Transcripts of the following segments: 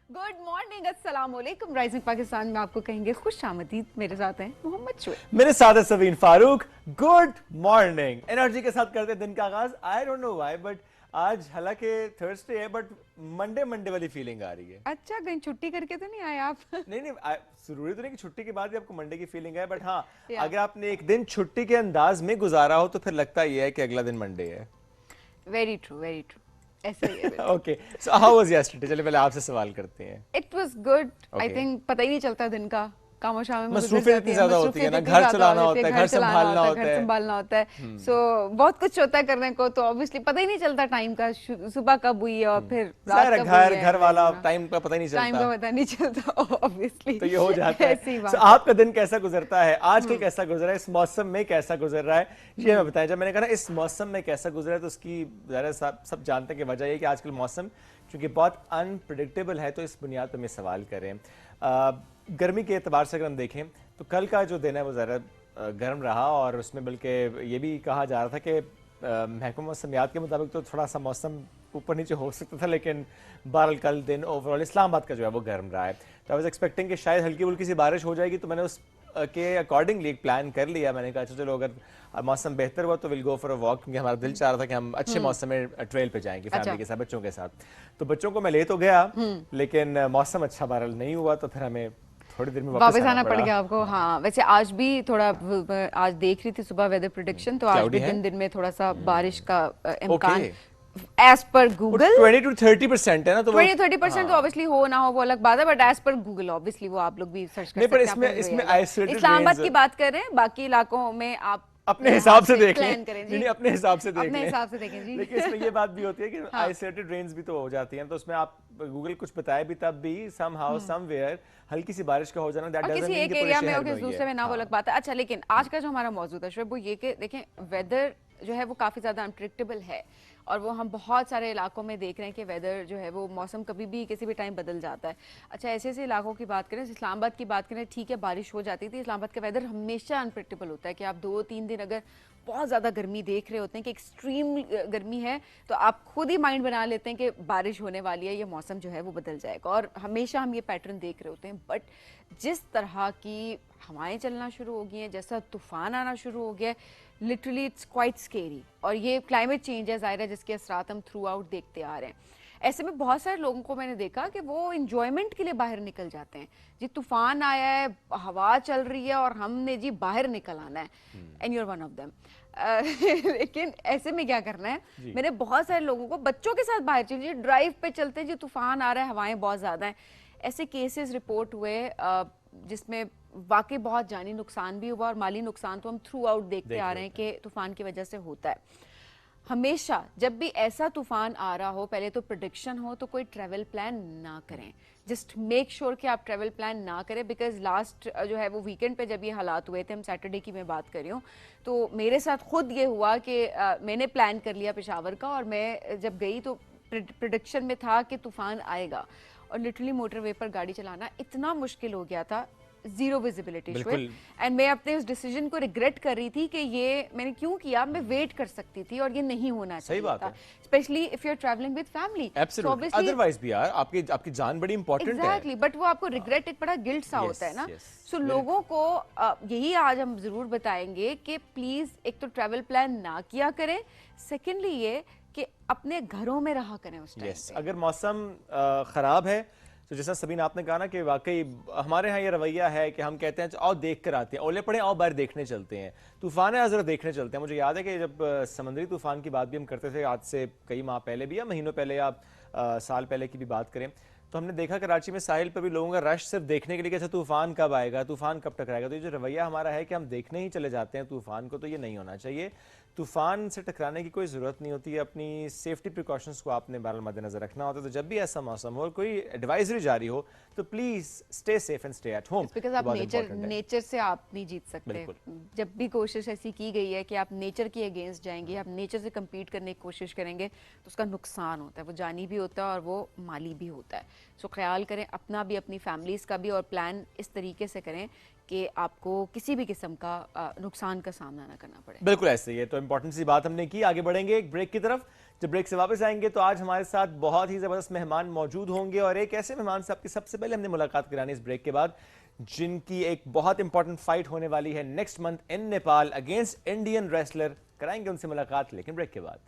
Good morning, अस्सलाम वालेकुम। Rising Pakistan में आपको कहेंगे खुश आमदीद। मेरे साथ हैं मोहम्मद शुएब। मेरे साथ है Sabeen Farooq. Good morning. Energy के साथ करते हैं दिन का आगाज। I don't know why but आज हालांकि थर्सडे है बट मंडे मंडे वाली फीलिंग आ रही है। अच्छा, कहीं छुट्टी करके तो नहीं आए आप? नहीं नहीं जरूरी तो नहीं कि छुट्टी के बाद भी आपको मंडे की फीलिंग है बट हाँ, या अगर आपने एक दिन छुट्टी के अंदाज में गुजारा हो तो फिर लगता ही है कि अगला दिन मंडे है। वेरी ट्रू, वेरी ट्रू, ऐसा ही है बिल्कुल। Okay, so how was yesterday? चलिए पहले आपसे सवाल करते हैं। It was good. I okay, think पता ही नहीं चलता दिन का, कामोशाम में गुजर मसरूफियत जाती इतनी है। ज्यादा होती है मसरूफियत ना, इतनी घर ज्यादा हो चलाना जाती है, होता है, घर घर चलाना संभालना होता है, होता घर है। संभालना होता है। सो बहुत कुछ होता है करने को, तो ऑब्वियसली पता ही नहीं चलता टाइम का, सुबह कब हुई है और फिर रात जाहिर है कब घर हुई है। घर वाला टाइम का पता ही नहीं टाइम चलता, का पता नहीं चलता ऑब्वियसली। तो ये हो जाता है। ऐसी So, बात है। आपका दिन कैसा गुजरता है आजकल? कैसा गुजर रहा है? इस मौसम में कैसा गुजर रहा है ये हमें बताएं। जब मैंने कहा ना इस मौसम में कैसा गुजरा है तो उसकी ज़रा सब जानते हैं कि वजह ये कि आजकल मौसम चूंकि बहुत अनप्रिडिक्टेबल है, तो इस बुनियाद पर मैं सवाल करें। गर्मी के एतबार से अगर हम देखें तो कल का जो दिन है वो ज़रा गर्म रहा और उसमें बल्कि ये भी कहा जा रहा था कि महकमा मौसमियात के मुताबिक तो थोड़ा सा मौसम ऊपर नीचे हो सकता था, लेकिन बहरहाल कल दिन ओवरऑल इस्लामाबाद का जो है वो गर्म रहा है। तो आई वाज एक्सपेक्टिंग कि शायद हल्की फुल्की सी बारिश हो जाएगी, तो मैंने उस के अकॉर्डिंगली एक प्लान कर लिया। मैंने कहा चलो अगर मौसम बेहतर हुआ तो will go for a walk, क्योंकि हमारा दिल चाह रहा था कि हम अच्छे मौसम में ट्रेल पे जाएंगे फैमिली के साथ, बच्चों के साथ। तो बच्चों को मैं ले तो गया लेकिन मौसम अच्छा बहरहाल नहीं हुआ, तो फिर हमें थोड़ी देर में वापस आना पड़ गया आपको। हाँ, वैसे आज भी थोड़ा, आज देख रही थी सुबह वेदर प्रेडिक्शन, तो आज क्लाउडी भी है। दिन दिन में थोड़ा सा बारिश का इम्कान okay, as per Google 20 to 30% है ना, तो वो 20-30% तो ऑब्वियसली हो ना हो वो अलग बात है, but as per Google obviously वो आप लोग भी सर्च कर नहीं, पर सकते हैं। इसमें आइसोलेटेड इस्लामाबाद की बात कर रहे हैं, बाकी इलाकों में आप अपने हिसाब से देख प्लान लें। करें नहीं जी, नहीं, अपने हिसाब से देख अपने लें। हिसाब से देखें जी। लेकिन इसमें ये बात भी होती है कि हाँ। आइसोलेटेड रेंज भी तो हो जाती हैं, तो उसमें आप गूगल कुछ बताए भी तब भी समहाउ समवेयर हल्की सी बारिश का हो जाना दैट और डजंट किसी मीन एक कि पूरे एरिया में शहर और में किसी हुई दूसरे है। में ना, वो अलग बात है। अच्छा, लेकिन आज का जो हमारा मौजूद है वो ये कि देखें, वेदर जो है वो काफ़ी ज़्यादा अनप्रिडिक्टेबल है, और वो हम बहुत सारे इलाकों में देख रहे हैं कि वेदर जो है वो मौसम कभी भी किसी भी टाइम बदल जाता है। अच्छा, ऐसे ऐसे इलाकों की बात करें, इस्लामाबाद की बात करें, ठीक है बारिश हो जाती थी। इस्लामाबाद का वेदर हमेशा अनप्रिडिक्टेबल होता है कि आप 2-3 दिन अगर बहुत ज़्यादा गर्मी देख रहे होते हैं कि एक्सट्रीम गर्मी है, तो आप खुद ही माइंड बना लेते हैं कि बारिश होने वाली है, ये मौसम जो है वो बदल जाएगा, और हमेशा हम ये पैटर्न देख रहे होते हैं। बट जिस तरह की हवाएं चलना शुरू हो गई हैं, जैसा तूफान आना शुरू हो गया है, लिटरली इट्स क्वाइट स्केरी। और ये क्लाइमेट चेंज है, ज़ाहिर है, जिसके असरात हम थ्रू आउट देखते आ रहे हैं। ऐसे में बहुत सारे लोगों को मैंने देखा कि वो इंजॉयमेंट के लिए बाहर निकल जाते हैं जी। तूफान आया है, हवा चल रही है और हमने जी बाहर निकल आना है, and you are one of them. लेकिन ऐसे में क्या करना है, मैंने बहुत सारे लोगों को बच्चों के साथ बाहर चलिए, ड्राइव पे चलते हैं जी, तूफान आ रहा है, हवाएं बहुत ज़्यादा हैं। ऐसे केसेस रिपोर्ट हुए जिसमें वाकई बहुत जानी नुकसान भी हुआ, और माली नुकसान तो हम थ्रू आउट देखते आ रहे हैं कि तूफान की वजह से होता है। हमेशा जब भी ऐसा तूफान आ रहा हो, पहले तो प्रेडिक्शन हो तो कोई ट्रैवल प्लान ना करें। जस्ट मेक श्योर कि आप ट्रैवल प्लान ना करें, बिकॉज लास्ट जो है वो वीकेंड पे जब ये हालात हुए थे, हम सैटरडे की मैं बात कर रही हूँ, तो मेरे साथ खुद ये हुआ कि मैंने प्लान कर लिया पेशावर का, और मैं जब गई तो प्रेडिक्शन में था कि तूफान आएगा, और लिटरली मोटरवे पर गाड़ी चलाना इतना मुश्किल हो गया था, जीरो विजिबिलिटी शुड। एंड मैं अपने उस डिसीजन को रिग्रेट कर रही थी कि ये मैंने क्यों किया, मैं वेट कर सकती थी और ये नहीं होना चाहिए था, specially if you are travelling with family. Absolutely, otherwise भी यार आपकी जान बड़ी इंपॉर्टेंट है। एग्जैक्टली, बट वो आपको रिग्रेट एक बड़ा गिल्ट सा होता है ना। सो लोगों को यही आज हम जरूर बताएंगे कि प्लीज एक तो ट्रैवल प्लान ना किया करें, सेकेंडली ये कि अपने घरों में रहा करें उस टाइम पे। अगर मौसम खराब है तो जैसा सबीन आपने कहा ना कि वाकई हमारे यहाँ ये रवैया है कि हम कहते हैं आओ देख कर आते हैं, ओले पड़े आओ बाहर देखने चलते हैं, तूफान है जरा देखने चलते हैं। मुझे याद है कि जब समुद्री तूफान की बात भी हम करते थे आज से कई माह पहले भी, या महीनों पहले, या साल पहले की भी बात करें, तो हमने देखा कराची में साहिल पर भी लोगों का रश सिर्फ देखने के लिए कि अच्छा तूफान कब आएगा, तूफान कब टकराएगा। तो ये जो रवैया हमारा है कि हम देखने ही चले जाते हैं तूफान को, तो ये नहीं होना चाहिए। तूफान से टकराने की कोई ज़रूरत नहीं होती है, अपनी सेफ्टी प्रिकॉशंस को आपने बहरहाल मद्देनजर रखना होता है। तो जब भी ऐसा मौसम हो और कोई एडवाइजरी जारी हो तो please stay safe and stay at home, because आप नेचर से आप नहीं जीत सकते। जब भी कोशिश ऐसी की गई है कि आप नेचर के अगेंस्ट जाएंगे, आप नेचर से कम्पीट करने की कोशिश करेंगे, तो उसका नुकसान होता है, वो जानी भी होता है और वो माली भी होता है। सो ख्याल करें अपना भी, अपनी फैमिलीज़ का भी, और प्लान इस तरीके से करें कि आपको किसी भी किस्म का नुकसान का सामना ना करना पड़े। बिल्कुल ऐसे ही है। तो इंपॉर्टेंट सी बात हमने की, आगे बढ़ेंगे एक ब्रेक की तरफ। जब ब्रेक से वापस आएंगे तो आज हमारे साथ बहुत ही ज़बरदस्त मेहमान मौजूद होंगे और एक ऐसे मेहमान से आपकी सबसे पहले हमने मुलाकात करानी इस ब्रेक के बाद, जिनकी एक बहुत इंपॉर्टेंट फाइट होने वाली है next month in Nepal against Indian wrestler. कराएंगे उनसे मुलाकात, लेकिन ब्रेक के बाद।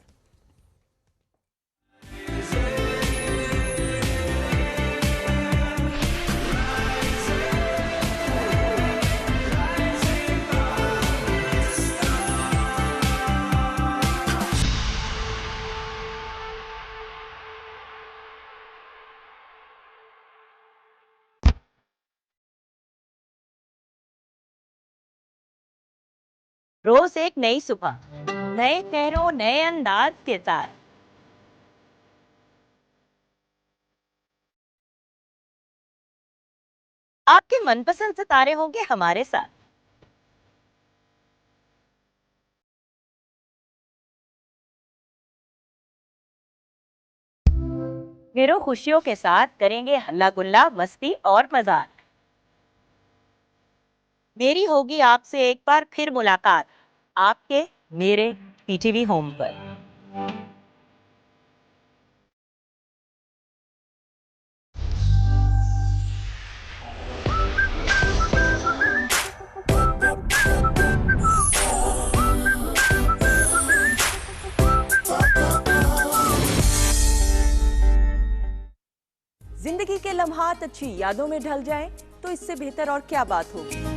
रोज एक नई सुबह, नए चेहरों, नए अंदाज के साथ। आपके मनपसंद सितारे होंगे हमारे साथ। गिरो खुशियों के साथ करेंगे हल्ला गुल्ला, मस्ती और मजाक। मेरी होगी आपसे एक बार फिर मुलाकात, आपके मेरे पीटीवी होम पर। जिंदगी के लम्हात अच्छी यादों में ढल जाएं, तो इससे बेहतर और क्या बात होगी।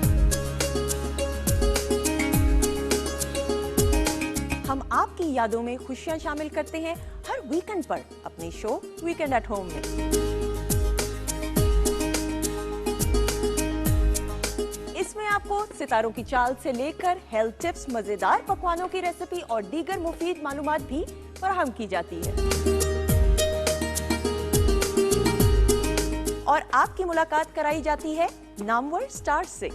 हम आपकी यादों में खुशियां शामिल करते हैं हर वीकेंड पर अपने शो वीकेंड एट होम में। इसमें आपको सितारों की चाल से लेकर हेल्थ टिप्स, मजेदार पकवानों की रेसिपी और दीगर मुफीद मालूमात भी फराहम की जाती है। और आपकी मुलाकात कराई जाती है नामवर स्टार से।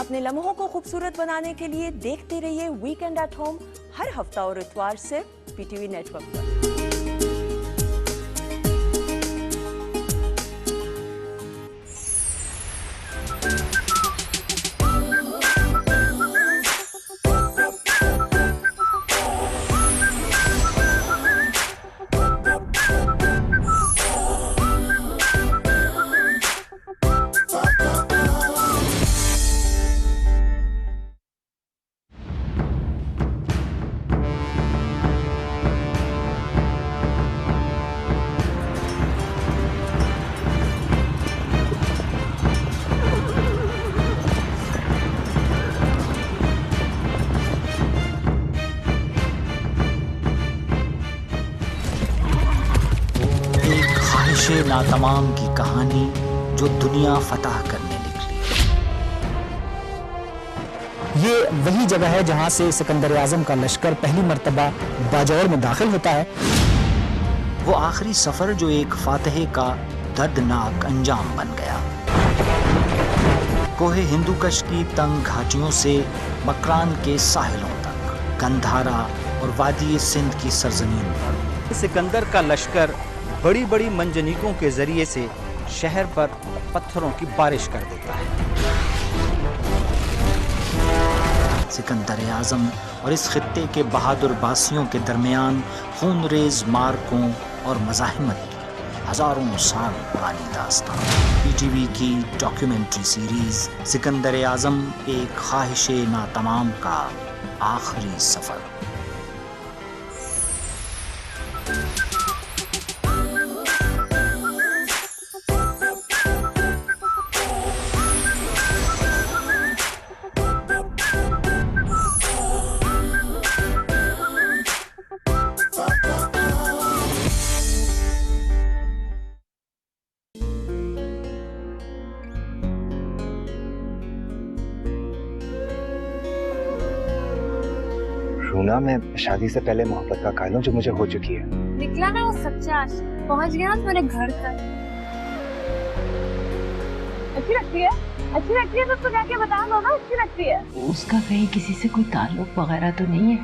अपने लम्हों को खूबसूरत बनाने के लिए देखते रहिए वीकेंड एट होम हर हफ्ता और इतवार से पीटीवी नेटवर्क पर। नातमाम की कहानी जो दुनिया फतह करने निकली। ये वही जगह है जहां से सिकंदर आजम का लश्कर पहली मर्तबा बाजौर में दाखिल होता है। वो आखिरी सफर जो एक फातह का दर्दनाक अंजाम बन गया। कोहे हिंदुकश की तंग घाटियों से मकरान के साहिलों तक, गंधारा और वादी सिंध की सरजमीन पर सिकंदर का लश्कर बड़ी बड़ी मंजनीकों के जरिए से शहर पर पत्थरों की बारिश कर देता है। सिकंदर आजम और इस खित्ते के बहादुर बासियों के दरमियान खूनरेज मार्कों और मज़ाहिमत की हजारों साल पुरानी दास्तान। पीटीवी की डॉक्यूमेंट्री सीरीज सिकंदर आजम एक ख्वाहिशे नातमाम का आखिरी सफर। रूना, मैं शादी से पहले मोहब्बत का कायल हूं जो मुझे हो चुकी है। निकला ना वो सच्चा आशिक, पहुंच गया ना मेरे घर तक। अच्छी लगती है, अच्छी लगती है तो उसको जाके बता दो ना अच्छी लगती है। उसका कहीं किसी से कोई ताल्लुक वगैरह तो नहीं है?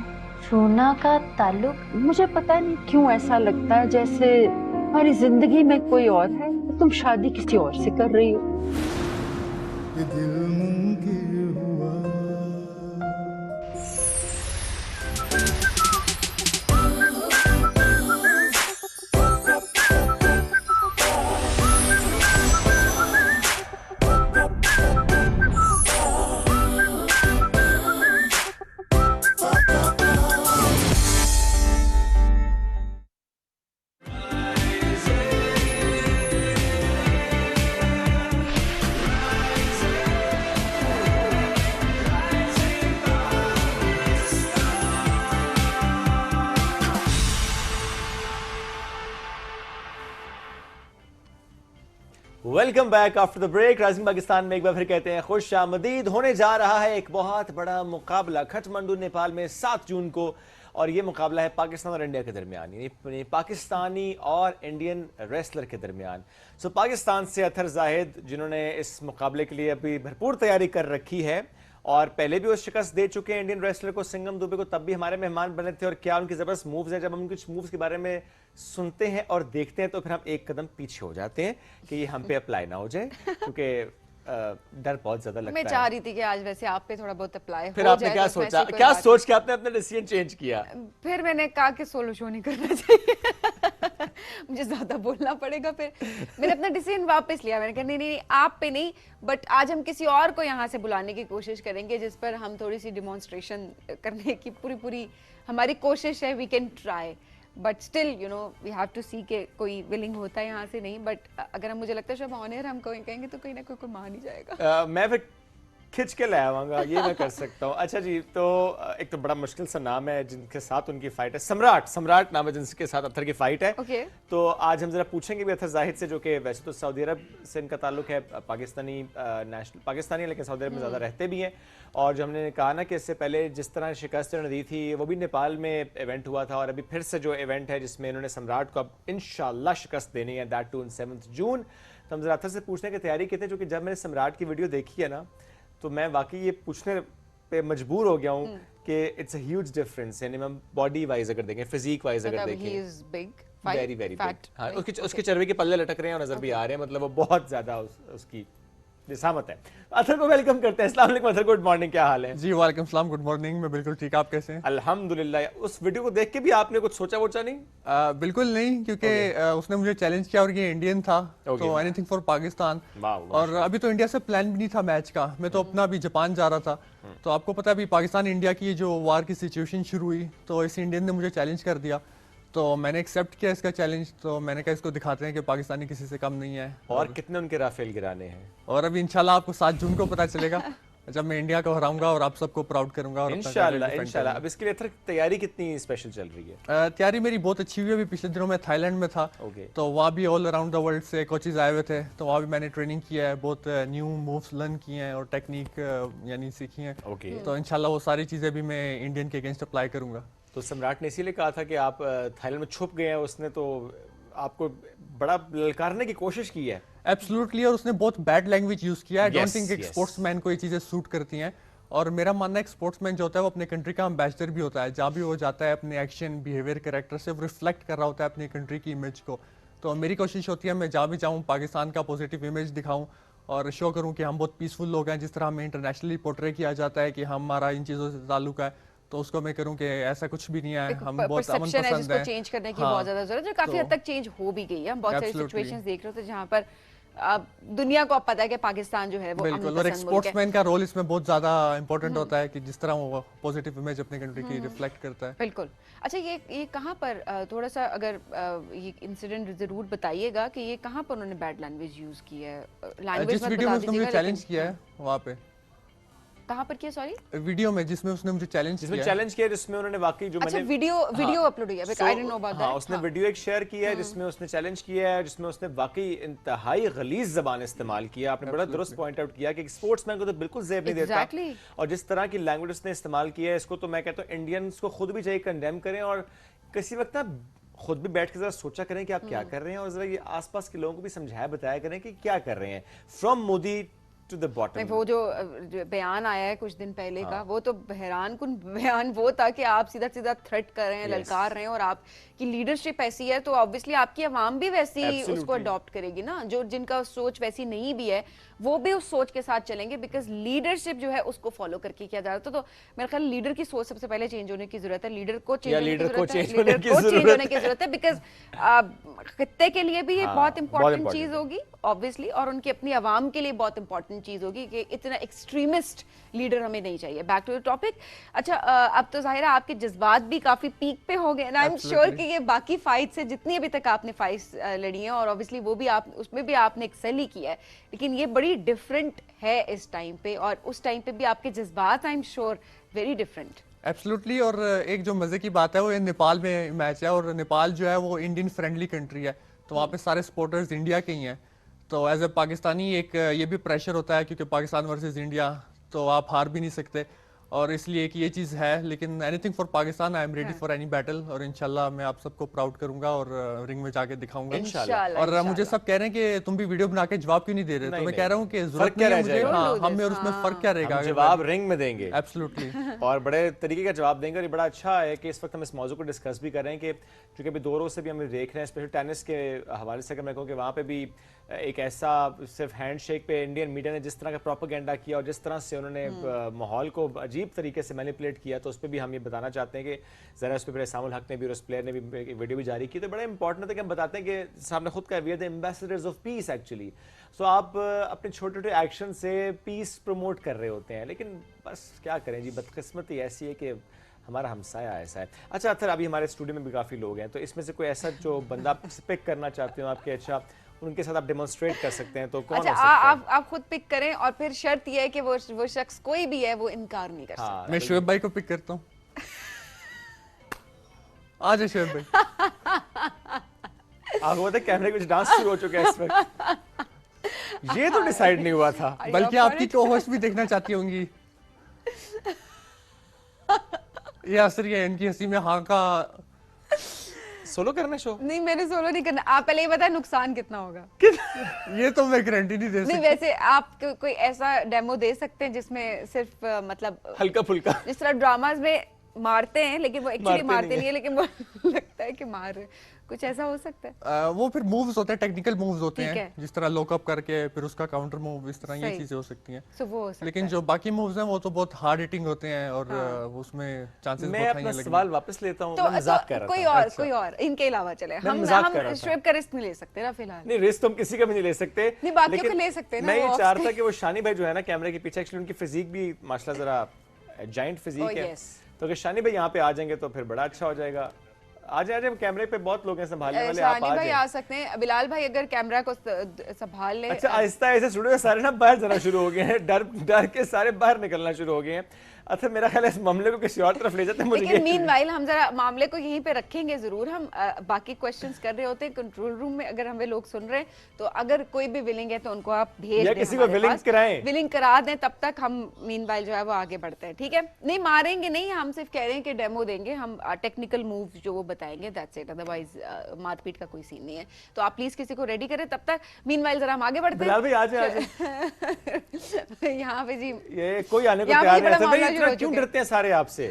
रोना का ताल्लुक, मुझे पता नहीं क्यों ऐसा लगता है जैसे हमारी जिंदगी में कोई और है, तुम शादी किसी और से कर रही हो। दिल मुमकिन हुआ welcome back after the break. Rising Pakistan में एक बार फिर कहते हैं खुश आमदीद। होने जा रहा है एक बहुत बड़ा मुकाबला काठमांडू नेपाल में 7 जून को, और ये मुकाबला है पाकिस्तान और इंडिया के दरमियान, यानी पाकिस्तानी और इंडियन रेसलर के दरमियान। सो पाकिस्तान से अतहर जाहिद, जिन्होंने इस मुकाबले के लिए अभी भरपूर तैयारी कर रखी है और पहले भी वो शिकस्त दे चुके हैं इंडियन रेसलर को, सिंघम दुबे को, तब भी हमारे मेहमान बने थे। और क्या उनकी ज़बरदस्त मूव्स हैं। जब हम कुछ मूव्स के बारे में सुनते हैं और देखते हैं तो फिर हम एक कदम पीछे हो जाते हैं कि ये हम पे अप्लाई ना हो जाए, क्योंकि डर बहुत ज्यादा लगता है। मैं चाह रही थी कि आज वैसे आप पे थोड़ा बहुत अप्लाई फिर हो आपने जाए, क्या तो उसमें सोचा, ऐसी कोई क्या बात सोच के आपने अपना डिसीजन चेंज किया? फिर मैंने कहा कि सोलो शो नहीं करना चाहिए मुझे ज्यादा बोलना पड़ेगा। फिर मैंने अपना डिसीजन वापस लिया। मैंने कहा नहीं नहीं आप पे नहीं, बट आज हम किसी और को यहाँ से बुलाने की कोशिश करेंगे जिस पर हम थोड़ी सी डिमॉन्स्ट्रेशन करने की पूरी हमारी कोशिश है। We can try, but still you know we have to see के कोई विलिंग होता है यहाँ से नहीं। बट अगर हम, मुझे लगता है शायद ऑनर हम कहेंगे तो कहीं ना कोई मान ही जाएगा। मैं फिर खिंच के ले आवांगा, ये मैं कर सकता हूँ। अच्छा जी, तो एक तो बड़ा मुश्किल सा नाम है जिनके साथ उनकी फाइट है, सम्राट नाम है जिनके साथ अतहर की फाइट है। Okay. तो आज हम जरा पूछेंगे भी अतहर जाहिद से, जो कि वैसे तो सऊदी अरब से इनका ताल्लुक है, पाकिस्तानी नेशनल पाकिस्तानी है लेकिन सऊदी अरब में ज़्यादा रहते भी हैं। और जो हमने कहा ना कि इससे पहले जिस तरह शिकस्त उन्होंने दी थी वो भी नेपाल में इवेंट हुआ था, और अभी फिर से जो इवेंट है जिसमें इन्होंने सम्राट को अब इंशाल्लाह शिकस्त देनी है, दैट टू 7 जून। तो हम जरा अतहर से पूछने की तैयारी की थी, क्योंकि जब मैंने सम्राट की वीडियो देखी है ना तो मैं वाकई ये पूछने पे मजबूर हो गया हूँ कि इट्स अ ह्यूज डिफरेंस। यानी हम बॉडी वाइज अगर देखें, फिजिक वाइज अगर देखें, वेरी वेरी बिग। हाँ, उसके चर्बी के पल्ले लटक रहे हैं और नजर भी आ रहे हैं, मतलब वो बहुत ज्यादा उसकी निसामत है। अतहर को वेलकम करते हैं। अस्सलाम वालेकुम अतहर, गुड मॉर्निंग, क्या हाल है? जी वालेकुम सलाम, गुड मॉर्निंग। मैं बिल्कुल ठीक, आप कैसे हैं? अल्हम्दुलिल्लाह। उस वीडियो को देख के भी आपने कुछ सोचा वोचा नहीं? बिल्कुल नहीं, क्योंकि उसने मुझे चैलेंज किया और ये इंडियन था, तो एनीथिंग फॉर पाकिस्तान। और अभी तो इंडिया से प्लान भी नहीं था मैच का, मैं तो अपना अभी जापान जा रहा था। तो आपको पता है अभी पाकिस्तान इंडिया की जो वार की सिचुएशन शुरू हुई, तो इस इंडियन ने मुझे चैलेंज कर दिया, तो मैंने एक्सेप्ट किया इसका चैलेंज। तो मैंने कहा इसको दिखाते हैं कि पाकिस्तानी किसी से कम नहीं है। और कितने उनके राफेल गिराने हैं? और अभी इंशाल्लाह आपको 7 जून को पता चलेगा जब मैं इंडिया को हराऊंगा और आप सबको प्राउड करूंगा। और इंशाल्लाह। अब इसके लिए तैयारी कितनी स्पेशल चल रही है? तैयारी मेरी बहुत अच्छी हुई है। अभी पिछले दिनों में थाईलैंड में था, तो वहाँ भी ऑल अराउंड द वर्ल्ड से कोचेज आए हुए थे, तो वहाँ भी मैंने ट्रेनिंग किया है, बहुत न्यू मूव्स लर्न किए हैं और टेक्निक यानी सीखी है। तो इंशाल्लाह वो सारी चीज़ें भी मैं इंडियन के अगेंस्ट अप्लाई करूंगा। तो सम्राट ने इसीलिए कहा था कि आप थाईलैंड में छुप गए हैं, उसने तो आपको बड़ा ललकारने की कोशिश की है। एब्सोल्युटली, और उसने बहुत बैड लैंग्वेज यूज किया है। डोंट थिंक एक स्पोर्ट्समैन को ये चीजें सूट करती हैं। और मेरा मानना है एक स्पोर्ट्समैन जो होता है वो अपने कंट्री का एम्बेसडर भी होता है। जहाँ भी वो जाता है अपने एक्शन, बिहेवियर, कैरेक्टर से वो रिफ्लेक्ट कर रहा होता है अपनी कंट्री की इमेज को। तो मेरी कोशिश होती है मैं जहाँ भी जाऊँ पाकिस्तान का पॉजिटिव इमेज दिखाऊँ और शो करूँ कि हम बहुत पीसफुल लोग हैं, जिस तरह हमें इंटरनेशनली पोर्ट्रे किया जाता है कि हमारा इन चीज़ों से ताल्लुक है, तो उसको मैं करूं कि ऐसा कुछ भी नहीं है, हम बहुत अमन पसंद हैं। जिसको चेंज करने की बहुत ज्यादा जरूरत है, जो काफी हद तक चेंज हो भी गई है। हम बहुत सारी सिचुएशंस देख रहे थे जहां पर दुनिया को अब पता है कि पाकिस्तान जो है वो बिल्कुल, और एक स्पोर्ट्समैन का रोल इसमें बहुत ज्यादा इंपॉर्टेंट होता है कि जिस तरह वो पॉजिटिव इमेज अपनी कंट्री की रिफ्लेक्ट करता है। बिल्कुल। अच्छा, ये कहाँ पर थोड़ा सा अगर ये इंसिडेंट जरूर बताइएगा कि ये कहाँ पर उन्होंने बैड लैंग्वेज यूज की है? लैंग्वेज जिस वीडियो में उसने मुझे चैलेंज किया है वहाँ पे। कहाँ पर किया? सॉरी, वीडियो में जिसमें उसने मुझे चैलेंज किया, जिसमें उन्होंने वाकई जो मैंने वीडियो अपलोड हुई है, I don't know about that. उसने वीडियो एक शेयर किया है जिसमें उसने चैलेंज किया है, जिसमें उसने वाकई इंतहाई गलीज ज़बान इस्तेमाल किया। आपने बड़ा दुरुस्त पॉइंट आउट किया कि स्पोर्ट्समैन को तो बिल्कुल ज़ेब नहीं देता, और जिस तरह की लैंग्वेज उसने इस्तेमाल किया है, इसको तो मैं कहता हूँ इंडियंस को खुद भी चाहिए कंडेम करें, और किसी वक्त ना खुद भी बैठ के जरा सोचा करें कि आप क्या कर रहे हैं, और जरा ये आसपास के लोगों को भी समझाया बताया करें कि क्या कर रहे हैं। From Modi to the bottom. वो जो बयान आया है कुछ दिन पहले का, वो तो हैरान कुन बयान वो था कि आप सीधा सीधा थ्रेट कर रहे हैं, ललकार रहे हैं, और आपकी लीडरशिप ऐसी है तो ऑब्वियसली आपकी आवाम भी वैसी उसको अडॉप्ट करेगी ना। जो जिनका सोच वैसी नहीं भी है वो भी उस सोच के साथ चलेंगे, बिकॉज लीडरशिप जो है उसको फॉलो करके किया जा रहा था। तो मेरा ख्याल लीडर की सोच सबसे पहले चेंज होने की जरूरत है, लीडर को चेंज होने की जरूरत है, बिकॉज खित्ते के लिए भी ये बहुत इंपॉर्टेंट चीज होगी ऑब्वियसली, और उनकी अपनी आवाम के लिए बहुत इंपॉर्टेंट चीज होगी कि इतना एक्सट्रीमिस्ट लीडर हमें नहीं चाहिए। Back to the topic. अच्छा, अब तो जाहिर है आपके जज्बात भी काफी पीक पे हो गए ना। आई एम श्योर कि ये बाकी फाइट से जितनी अभी तक आपने फाइट्स लड़ी हैं, और ऑब्वियसली वो भी आप उसमें भी आपने एक्सेल ही किया है, लेकिन ये बड़ी डिफरेंट है इस टाइम पे, और उस टाइम पे भी आपके जज्बात I am sure very different. Absolutely. और एक जो मजे की बात है वो नेपाल में मैच है, और नेपाल जो है वो इंडियन फ्रेंडली कंट्री है, तो वहाँ पे सारे सपोर्टर्स इंडिया के ही हैं। तो एज ए पाकिस्तानी एक ये भी प्रेशर होता है क्योंकि पाकिस्तान वर्सेस इंडिया, तो आप हार भी नहीं सकते, और इसलिए कि ये चीज़ है। लेकिन anything for Pakistan, I am ready for any battle, और इंशाल्लाह मैं आप सबको प्राउड करूंगा और रिंग में जाके दिखाऊंगा इंशाल्लाह। और मुझे सब कह रहे हैं कि तुम भी वीडियो बना के जवाब क्यों नहीं दे रहे, तो मैं कह रहा हूँ कि जरूरत नहीं है मुझे, हम में और उसमें फर्क क्या रहेगा, जवाब रिंग में देंगे एब्सोल्युटली, और बड़े तरीके का जवाब देंगे। और ये बड़ा अच्छा है कि इस वक्त हम इस मौजू को डिस्कस भी कर रहे हैं कि चूंकि अभी 2 रोज से भी हम देख रहे हैं, स्पेशल टेनिस के हवाले से अगर मैं कहूँ कि वहाँ पे भी एक ऐसा सिर्फ हैंडशेक पे इंडियन मीडिया ने जिस तरह का प्रोपेगेंडा किया और जिस तरह से उन्होंने माहौल को अजीब तरीके से मैनिपुलेट किया, तो उस पर भी हम ये बताना चाहते हैं कि ज़रा उस पर सामुल हक ने भी और उस प्लेयर ने भी वीडियो भी जारी की। तो बड़ा इंपॉर्टेंट है कि हम बताते हैं कि सामने खुद का we are the ambassadors of peace actually. So आप अपने छोटे छोटे एक्शन से पीस प्रमोट कर रहे होते हैं, लेकिन बस क्या करें जी, बदकिस्मती ऐसी है कि हमारा हमसाया ऐसा है। अच्छा सर, अभी हमारे स्टूडियो में भी काफ़ी लोग हैं, तो इसमें से कोई ऐसा जो बंदा पिक करना चाहते हो आपके, अच्छा उनके साथ आप डेमोन्स्ट्रेट कर सकते हैं, तो कौन अच्छा, हो सकता है? आप खुद पिक करें, और फिर शर्त यह है कि वो शख्स कोई भी है वो इनकार नहीं कर सकता। मैं शोएब भाई को पिक करता हूँ। आ जाए शोएब भाई। आपको पता है कैमरे कुछ डांस शुरू हो चुका है इस वक्त, ये तो डिसाइड नहीं हुआ था। बल्कि आपकी को होस्ट भी देखना चाहती होंगी। ये असर है इनकी हंसी में हाँ का। सोलो करना शो? नहीं, मैंने सोलो नहीं करना। आप पहले ये बताएं नुकसान कितना होगा। ये तो मैं गारंटी नहीं दे सकती। नहीं, वैसे आप कोई ऐसा डेमो दे सकते हैं जिसमें सिर्फ मतलब हल्का फुल्का, जिस तरह ड्रामाज में मारते हैं लेकिन वो एक्चुअली मारते नहीं है, लेकिन वो लगता है कि मार रहे, कुछ ऐसा हो सकता है? वो फिर मूव्स होते हैं, टेक्निकल मूव्स होते हैं, जिस तरह लॉकअप करके फिर उसका काउंटर मूव, इस तरह ये चीजें हो सकती हैं। लेकिन जो बाकी मूव्स हैं वो तो बहुत हार्ड हिटिंग होते हैं और उसमें चांसेस बहुत हाई हैं। मैं सवाल वापस लेता हूं, मैं मजाक कर रहा था। कोई और इनके अलावा चले, हम शोएब का रिस्क नहीं ले सकते ना फिलहाल। नहीं, रिस्क तो हम किसी का भी नहीं ले सकते, नहीं बाकियों का ले सकते हैं ना। मैं ये चाह रहा था कि वो शानी भाई जो है ना कैमरे के पीछे, एक्चुअली उनकी फिजिक भी माशाल्लाह जरा जायंट फिजिक है, तो अगर शानी भाई यहाँ पे आ जाएंगे तो फिर बड़ा अच्छा हो जाएगा। आ जाए, कैमरे पे बहुत लोग हैं संभालने वाले, आप शानी भाई आ सकते हैं, बिलाल भाई अगर कैमरा को संभाल ले। अच्छा, आहिस्ता ऐसे स्टूडियो में सारे ना बाहर जाना शुरू हो गए हैं, डर के सारे बाहर निकलना शुरू हो गए हैं। अच्छा, मेरा ख्याल है इस मामले को किसी और तरफ ले जाते हैं। लेकिन मीनवाइल हम जरा मामले को यहीं पे रखेंगे जरूर। हम बाकी क्वेश्चंस कर रहे होते हैं कंट्रोल रूम में, अगर हमें लोग सुन रहे हैं तो अगर कोई भी विलिंग है तो उनको आप भेज दें, किसी को विलिंग करा दें, तब तक हम मीनवाइल जो है वो आगे बढ़ते हैं। ठीक है, नहीं मारेंगे नहीं, हम सिर्फ कह रहे हैं कि डेमो देंगे, हम टेक्निकल मूव जो वो बताएंगे, दैट्स इट। अदरवाइज मारपीट का कोई सीन नहीं है। तो आप प्लीज किसी को रेडी करें, तब तक मीनवाइल जरा हम आगे बढ़ते हैं। यहाँ पे जी ये कोई आने को तैयार नहीं है, क्यों डरते हैं सारे आपसे?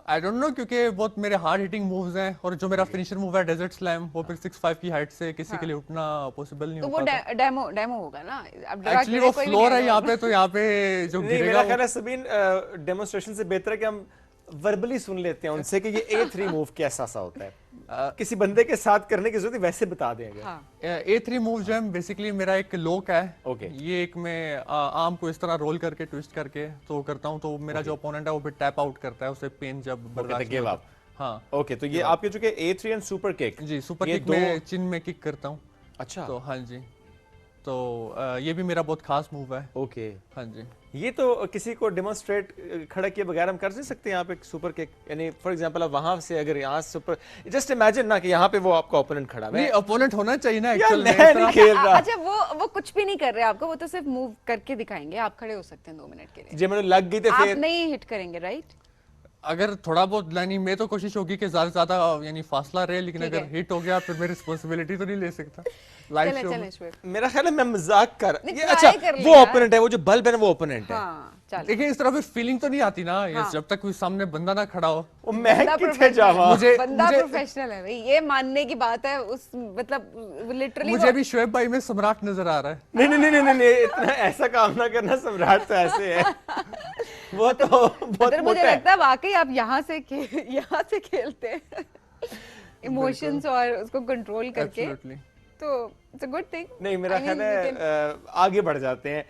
आई डोंट नो, क्योंकि बहुत मेरे हार्ड हिटिंग मूव्स हैं और जो मेरा फिनिशर मूव है डेजर्ट स्लैम, वो फिर 6'5" की हाइट से किसी के लिए उठना पॉसिबल नहीं होता। तो वो डेमो होगा ना, एक्चुअली वो फ्लोर है यहाँ पे, तो यहाँ पे जो गिरेगा। मेरा ख्याल है सबीन डेमोन्स्ट्रेशन से बेहतर है कि हम वर्बली सुन लेते हैं उनसे कि ये A3 मूव कैसा सा होता है। किसी बंदे के साथ करने की जरूरत वैसे बता देंगे। A3 मूव जो है बेसिकली मेरा एक लॉक है। ओके, ये एक मैं आर्म को इस तरह रोल करके ट्विस्ट करके तो करता हूँ, तो मेरा जो ओपोनेंट है वो फिर टैप आउट करता है, उसे पेन जब बर्दाश्त गिव अप। हाँ, ओके, तो ये आपके चुके A3 एंड सुपर किक। जी, सुपर किक में चिन में किक करता हूँ। अच्छा, तो हाँ जी, तो ये भी मेरा बहुत खास मूव है। ओके, हाँ जी, ये तो किसी को डेमोन्स्ट्रेट खड़ा किए बगैर हम कर नहीं सकते यहाँ पे सुपर किक, यानी फॉर एग्जांपल आप वहां से अगर यहाँ सुपर, जस्ट इमेजिन ना कि यहाँ पे वो आपका ओपोनेंट खड़ा है। नहीं, ओपोनेंट होना चाहिए ना एक्चुअल में। नहीं खेल रहा। अच्छा, वो कुछ भी नहीं कर रहे आपको, वो तो सिर्फ मूव करके दिखाएंगे, आप खड़े हो सकते हैं 2 मिनट के लिए। जी, मैंने लग गई तो फिर आप नहीं हिट करेंगे, राइट? अगर थोड़ा बहुत यानी मैं तो कोशिश होगी कि ज्यादा से ज्यादा यानी फासला रहे, लेकिन अगर हिट हो गया फिर मैं रिस्पांसिबिलिटी तो नहीं ले सकता लाइव शो में। मेरा ख्याल है मैं मजाक कर, अच्छा वो ओपोनेंट है, वो जो बल्ब है ना वो ओपोनेंट है। लेकिन इस तरह फिर फीलिंग तो नहीं आती ना, जब तक कोई सामने बंदा ना खड़ा हो। वो मैं किथे जावा, मुझे बंदा प्रोफेशनल है भाई, ये मानने की बात है। उस मतलब लिटरली मुझे भी शोएब भाई में सम्राट नजर आ रहा है। नहीं, इतना ऐसा काम ना करना, सम्राट तो ऐसे है। वो तो बहुत मुझे लगता है वाकई आप यहाँ से खेलते हैं इमोशंस और उसको कंट्रोल करके, तो इट्स अ गुड थिंग। नहीं, मेरा ख्याल है आगे बढ़ जाते हैं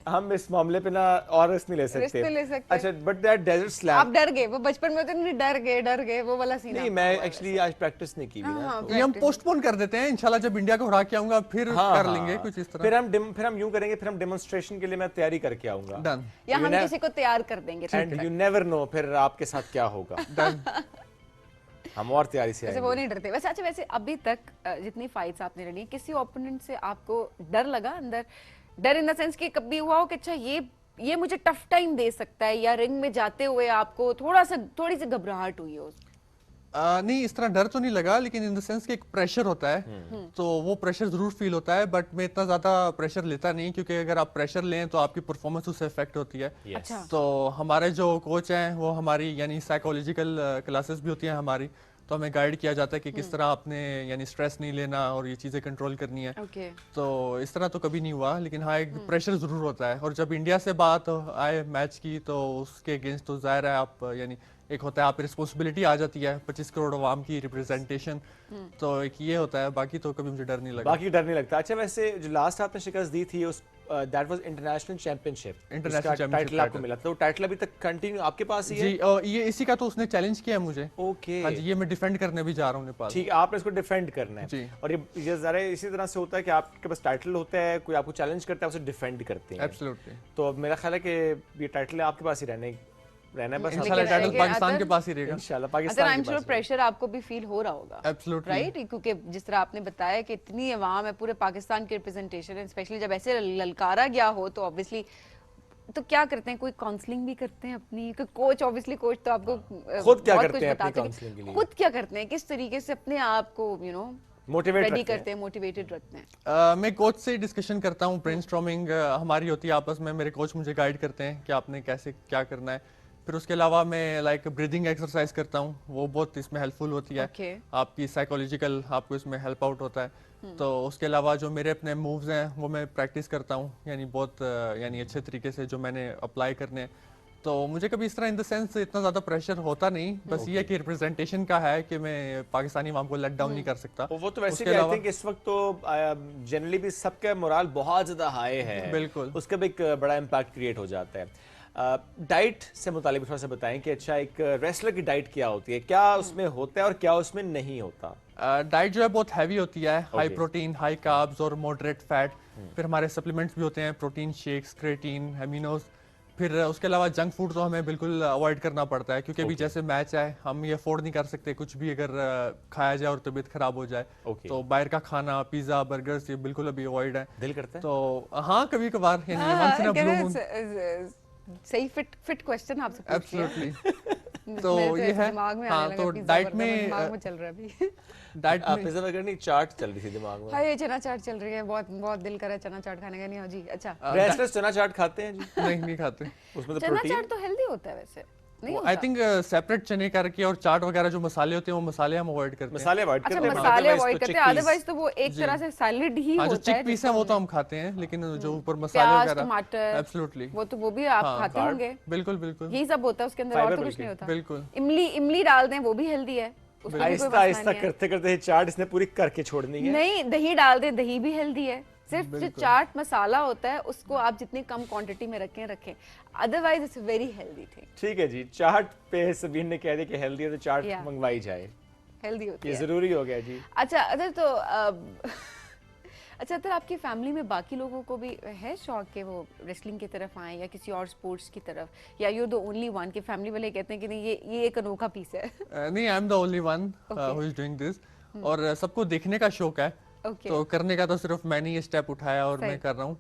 हम इस मामले पे ना, और रिस्क नहीं ले सकते। अच्छा, बट दैट डेजर्ट स्लैम, आप डर गए, वो बचपन में तो नहीं डर गए वो वाला सीन। नहीं, मैं एक्चुअली आज प्रैक्टिस नहीं की ना, ये हम पोस्टपोन कर देते हैं, इंशाल्लाह जब इंडिया को हरा के आऊंगा फिर कर लेंगे कुछ इस तरह। फिर हम यूं करेंगे, फिर हम डेमोन्स्ट्रेशन के लिए मैं तैयारी करके आऊंगा। डन, या हम किसी को तैयार कर देंगे, एंड यू नेवर नो फिर आपके साथ क्या होगा। डन। हम और तैयारी से वैसे आएंगे। वो नहीं डरते वैसे। अच्छा वैसे अभी तक जितनी फाइट्स आपने लड़ी किसी ओपोनेंट से आपको डर लगा अंदर? डर इन द सेंस कि कभी हुआ हो कि अच्छा ये मुझे टफ टाइम दे सकता है, या रिंग में जाते हुए आपको थोड़ी सी घबराहट हुई हो? नहीं, इस तरह डर तो नहीं लगा, लेकिन इन द सेंस कि एक प्रेशर होता है, तो वो प्रेशर जरूर फील होता है, बट मैं इतना ज्यादा प्रेशर लेता नहीं, क्योंकि अगर आप प्रेशर लें तो आपकी परफॉर्मेंस उससे इफेक्ट होती है। अच्छा। तो हमारे जो कोच हैं वो हमारी यानी साइकोलॉजिकल क्लासेस भी होती हैं हमारी, तो हमें गाइड किया जाता है कि किस तरह आपने यानी स्ट्रेस नहीं लेना और ये चीज़ें कंट्रोल करनी है। ओके। तो इस तरह तो कभी नहीं हुआ, लेकिन हाँ एक प्रेशर जरूर होता है। और जब इंडिया से बात आए मैच की, तो उसके अगेंस्ट तो जाहिर है आप यानी एक होता है आप रिस्पॉन्सिबिलिटी आ जाती है 25 करोड़ अवाम की रिप्रेजेंटेशन, तो एक ये होता है, बाकी तो कभी मुझे डर नहीं लगा। बाकी डर नहीं लगता। अच्छा वैसे जो लास्ट आपने शिकस्त दी थी उस that was international championship, international championship title आपको मिला, तो टाइटल अभी तक कंटिन्यू आपके पास ही है? जी, ये इसी का तो उसने चैलेंज किया है मुझे। ओके। हाँ जी, ये मैं डिफेंड करने भी जा रहा हूँ नेपाल। ठीक, आपने इसको डिफेंड करना है जी। और ये ज़रा इसी तरह से होता है कि आपके पास टाइटल होता है, कोई आपको चैलेंज करता है, उसे डिफेंड करते हैं। एब्सोल्युटली। तो मेरा ख्याल है कि ये टाइटल आपके पास ही रहना है बस। इंशाल्लाह टाइटल पाकिस्तान के पास ही रहेगा। इंशाल्लाह अगर पाकिस्तान आई के एम पास श्योर रहेगा। प्रेशर आपको भी फील हो रहा होगा। एब्सोल्युटली। राइट, क्योंकि जिस तरह आपने बताया कि इतनी अवाम है, पूरे पाकिस्तान की रिप्रेजेंटेशन है, स्पेशली जब ऐसे ललकारा गया हो तो ऑब्वियसली तो क्या करते हैं, कोई काउंसलिंग भी करते हैं अपनी? कोच ऑब्वियसली कोच तो आपको खुद क्या बहुत करते कुछ हैं बता अपनी सके। काउंसलिंग के लिए? खुद क्या करते हैं, किस तरीके से अपने आप को मोटिवेट रेडी रखते करते हैं, मोटिवेटेड रखते हैं? मैं कोच से डिस्कशन करता हूँ, ब्रेनस्टॉर्मिंग हमारी होती है आपस में, मेरे कोच मुझे गाइड करते हैं कि आपने कैसे क्या करना है। फिर उसके अलावा मैं लाइक ब्रीदिंग एक्सरसाइज करता हूँ, वो बहुत इसमें हेल्पफुल होती है। Okay. आपकी साइकोलॉजिकल आपको इसमें हेल्प आउट होता है। तो उसके अलावा जो मेरे अपने मूव्स हैं वो मैं प्रैक्टिस करता हूँ, यानी बहुत यानी अच्छे तरीके से जो मैंने अप्लाई करने हैं। तो मुझे कभी इस तरह इन द सेंस इतना ज़्यादा प्रेशर होता नहीं, बस ये कि रिप्रेजेंटेशन का है कि मैं पाकिस्तानी अवाम को लेट डाउन नहीं कर सकता। वो तो वैसे उसके भी आई अलावा- थिंक इस वक्त तो जनरली भी सबका मोराल बहुत ज़्यादा हाई है, बिल्कुल। उसका भी एक बड़ा इम्पैक्ट क्रिएट हो जाता है। डाइट से मुतालिक थोड़ा सा बताएं कि अच्छा एक रेसलर की डाइट क्या होती है, क्या उसमें होता है और क्या उसमें नहीं होता? डाइट जो है बहुत हैवी होती है, high Okay. Protein, high carbs और मॉडरेट फैट। फिर हमारे सप्लीमेंट्स भी होते हैं, प्रोटीन शेक्स, क्रेटीन, एमिनोज। फिर उसके अलावा जंक फूड तो हमें बिल्कुल अवॉइड करना पड़ता है, क्योंकि अभी Okay. जैसे मैच है हम ये अफोर्ड नहीं कर सकते कुछ भी अगर खाया जाए और तबीयत खराब हो जाए। Okay. तो बाहर का खाना, पिज्जा, बर्गर्स, ये बिल्कुल अभी अवॉइड है। दिल करता है? तो हाँ, कभी कभार यानी once in a blue moon। सही फिट क्वेश्चन आपसे पूछ लिया। एब्सोल्युटली। तो मेरे ये ऐसे है। दिमाग में हाँ, आने तो लगा, पिज़्ज़ा, डाइट बर्गर, में दिमाग में चल रहा है अभी। डाइट में पिज़्ज़ा बर्गर नहीं, चाट चल रही थी दिमाग में। हाँ, ये चना चाट चल रही है, बहुत बहुत दिल कर रहा है चना चाट खाने का। नहीं हो जी? अच्छा, रेसलर्स चना चाट खाते हैं जी? नहीं खाते। उसमें तो चना प्रोटीन चाट तो हेल्दी होता है वैसे, नहीं आई होता? थिंक सेपरेट चने करके और चाट वगैरह जो मसाले होते हैं वो मसाले हम अवॉइड करते हैं। मसाले अवॉइड अच्छा, करते हैं, मसाले otherwise अवॉइड तो करते हैं, chickpeas- अदरवाइज तो वो एक तरह से सैलेड ही हाँ, जो होता है। चिक पीस है वो तो हम खाते हैं, लेकिन जो ऊपर मसाले प्याज, वगैरह टमाटर, एब्सोल्युटली वो भी आप हाँ, खाते होंगे। बिल्कुल बिल्कुल यही सब होता है उसके अंदर, और Fiber तो कुछ बल्कि, नहीं होता। बिल्कुल। इमली डाल दें, वो भी हेल्दी है, उसमें भी कोई आहिस्ता मसला आहिस्ता नहीं है। करते करते चाट इसने पूरी करके छोड़नी है। नहीं, दही डाल दें, दही भी हेल्दी है। सिर्फ जो चाट मसाला होता है उसको आप जितनी कम क्वांटिटी में रखें, otherwise it's very healthy thing. ठीक है जी, चाट पे सबीन ने कह दिया कि हेल्दी है तो चाट Yeah. मंगवाई जाए, हेल्दी होती ये है। जरूरी हो गया जी। अच्छा अदर तो अच्छा अदर आपकी फैमिली में बाकी लोगों को भी है शौक कि वो रेसलिंग की तरफ आए या किसी और स्पोर्ट्स की तरफ, या यू द ओनली वन कि फैमिली वाले कहते हैं कि नहीं ये एक अनोखा पीस है? नहीं, I am the only one who is doing this. और सबको देखने का शौक है, Okay. तो करने का तो सिर्फ मैंने ये स्टेप उठाया और सही। मैं कर रहा हूँ।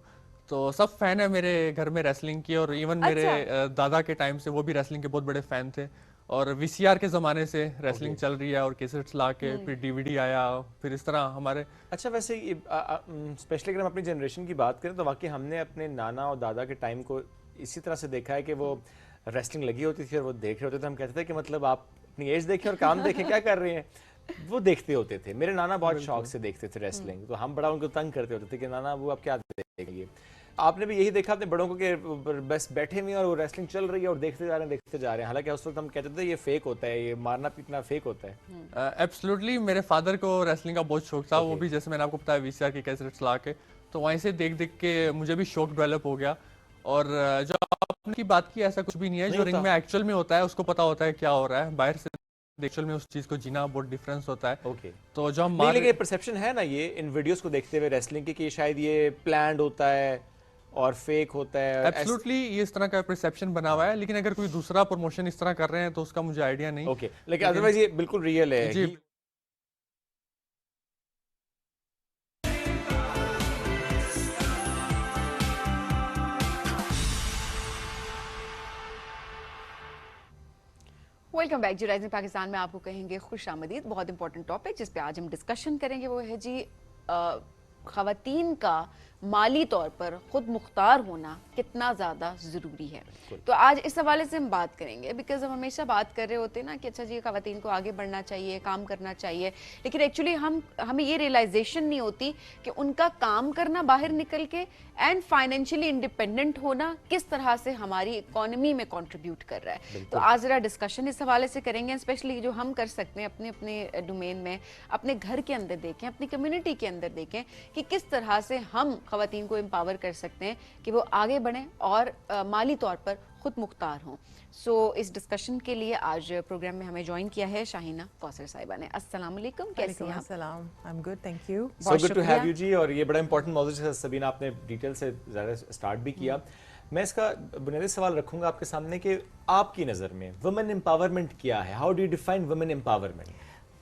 तो सब फैन है मेरे घर में रेसलिंग की, और इवन मेरे दादा के टाइम से वो भी रेसलिंग के बहुत बड़े फैन थे। और वीसीआर के ज़माने से रेसलिंग चल रही है, और कैसेट्स ला के फिर डीवीडी आया, फिर इस तरह हमारे। अच्छा वैसे स्पेशली अगर हम अपनी जनरेशन की बात करें तो वाकई हमने अपने नाना और दादा के टाइम को इसी तरह से देखा है कि वो रेसलिंग लगी होती थी और वो देख रहे होते थे। हम कहते थे कि मतलब आप अपनी एज देखें और काम देखें, क्या कर रहे हैं। वो देखते होते थे, मेरे नाना बहुत शौक से देखते थे रेसलिंग, तो हम बड़ा उनको तंग करते होते थे कि नाना वो आप क्या देखेंगे। आपने भी यही देखा अपने बड़ों को कि बस बैठे हुए हैं और वो रेसलिंग चल रही है और देखते जा रहे हैं। हालांकि उस वक्त हम कहते थे ये फेक होता है, ये मारना पीटना फेक होता है। एब्सोल्युटली मेरे फादर को रेसलिंग का बहुत शौक था। वो भी जैसे मैंने आपको बताया वीसीआर की कैसेट्स ला के, तो वहीं से देख देख के मुझे भी शौक डेवलप हो गया। और जो आपने की बात की, ऐसा कुछ भी नहीं है। जो रिंग में एक्चुअल में होता है उसको पता होता है क्या हो रहा है, बाहर से एक्चुअल में उस चीज को जीना बहुत डिफरेंस होता है। ओके। तो जो हम लेकिन परसेप्शन है ना ये इन वीडियोस को देखते हुए रेसलिंग की कि शायद ये प्लान्ड होता है, और फेक होता है। एब्सोल्युटली ये इस तरह का परसेप्शन बना हुआ है, लेकिन अगर कोई दूसरा प्रमोशन इस तरह कर रहे हैं तो उसका मुझे आइडिया नहीं। ओके, लेकिन अदरवाइज ये बिल्कुल रियल है जी। वेलकम बैक जी। राइजिंग पाकिस्तान में आपको कहेंगे खुश आमदीद। बहुत इंपॉर्टेंट टॉपिक जिस पे आज हम डिस्कशन करेंगे वो है जी ख़वातीन का माली तौर पर खुद मुख्तार होना कितना ज़्यादा ज़रूरी है। तो आज इस हवाले से हम बात करेंगे, बिकॉज हम हमेशा बात कर रहे होते हैं ना कि अच्छा जी ख़वातीन को आगे बढ़ना चाहिए, काम करना चाहिए, लेकिन एक्चुअली हमें ये रियलाइजेशन नहीं होती कि उनका काम करना बाहर निकल के एंड फाइनेंशियली इंडिपेंडेंट होना किस तरह से हमारी इकोनॉमी में कंट्रीब्यूट कर रहा है। तो आज ज़रा डिस्कशन इस हवाले से करेंगे, स्पेशली जो हम कर सकते हैं अपने अपने डोमेन में, अपने घर के अंदर देखें, अपनी कम्युनिटी के अंदर देखें कि किस तरह से हम ख़वातीन को एम्पावर कर सकते हैं कि वो आगे बढ़ें और माली तौर पर खुद मुख्तार हों। सो इस डिस्कशन के लिए आज प्रोग्राम में हमें ज्वाइन किया है शाहीना कौसर साहिबा ने। अस्सलाम वालेकुम, कैसी हैं आप? I am good, thank you. So good to have you जी। और ये बड़ा इंपॉर्टेंट मौजू है, सबीना आपने डिटेल से ज़्यादा स्टार्ट भी किया। मैं इसका बुनियादी सवाल रखूंगा आपके सामने कि आपकी नज़र में वुमेन एम्पावरमेंट क्या है? How do you define women empowerment?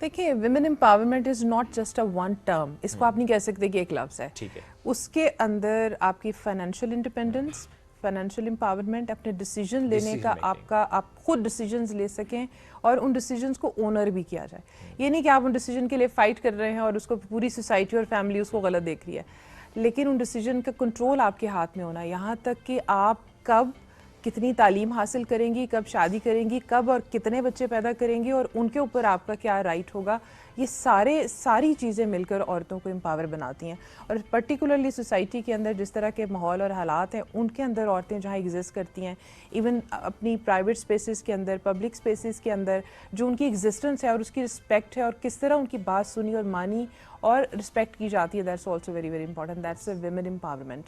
देखिए, women empowerment is not just a one term, इसको आप नहीं कह सकते कि एक लफ्ज़ है। ठीक है। उसके अंदर आपकी फाइनेंशियल इंडिपेंडेंस, फाइनेंशियल एम्पावरमेंट, अपने डिसीजन लेने का आप खुद डिसीजंस ले सकें और उन डिसीजंस को ओनर भी किया जाए। ये नहीं कि आप उन डिसीजन के लिए फाइट कर रहे हैं और उसको पूरी सोसाइटी और फैमिली उसको गलत देख रही है, लेकिन उन डिसीजन का कंट्रोल आपके हाथ में होना। यहाँ तक कि आप कब कितनी तालीम हासिल करेंगी, कब शादी करेंगी, कब और कितने बच्चे पैदा करेंगी और उनके ऊपर आपका क्या राइट होगा, ये सारी चीज़ें मिलकर औरतों को एम्पावर बनाती हैं। और पर्टिकुलरली सोसाइटी के अंदर जिस तरह के माहौल और हालात हैं, उनके अंदर औरतें जहाँ एग्जिस्ट करती हैं, इवन अपनी प्राइवेट स्पेसेस के अंदर, पब्लिक स्पेसेस के अंदर जो उनकी एग्जिस्टेंस है और उसकी रिस्पेक्ट है और किस तरह उनकी बात सुनी और मानी और रिस्पेक्ट की जाती है, that's also very very important. That's a women empowerment.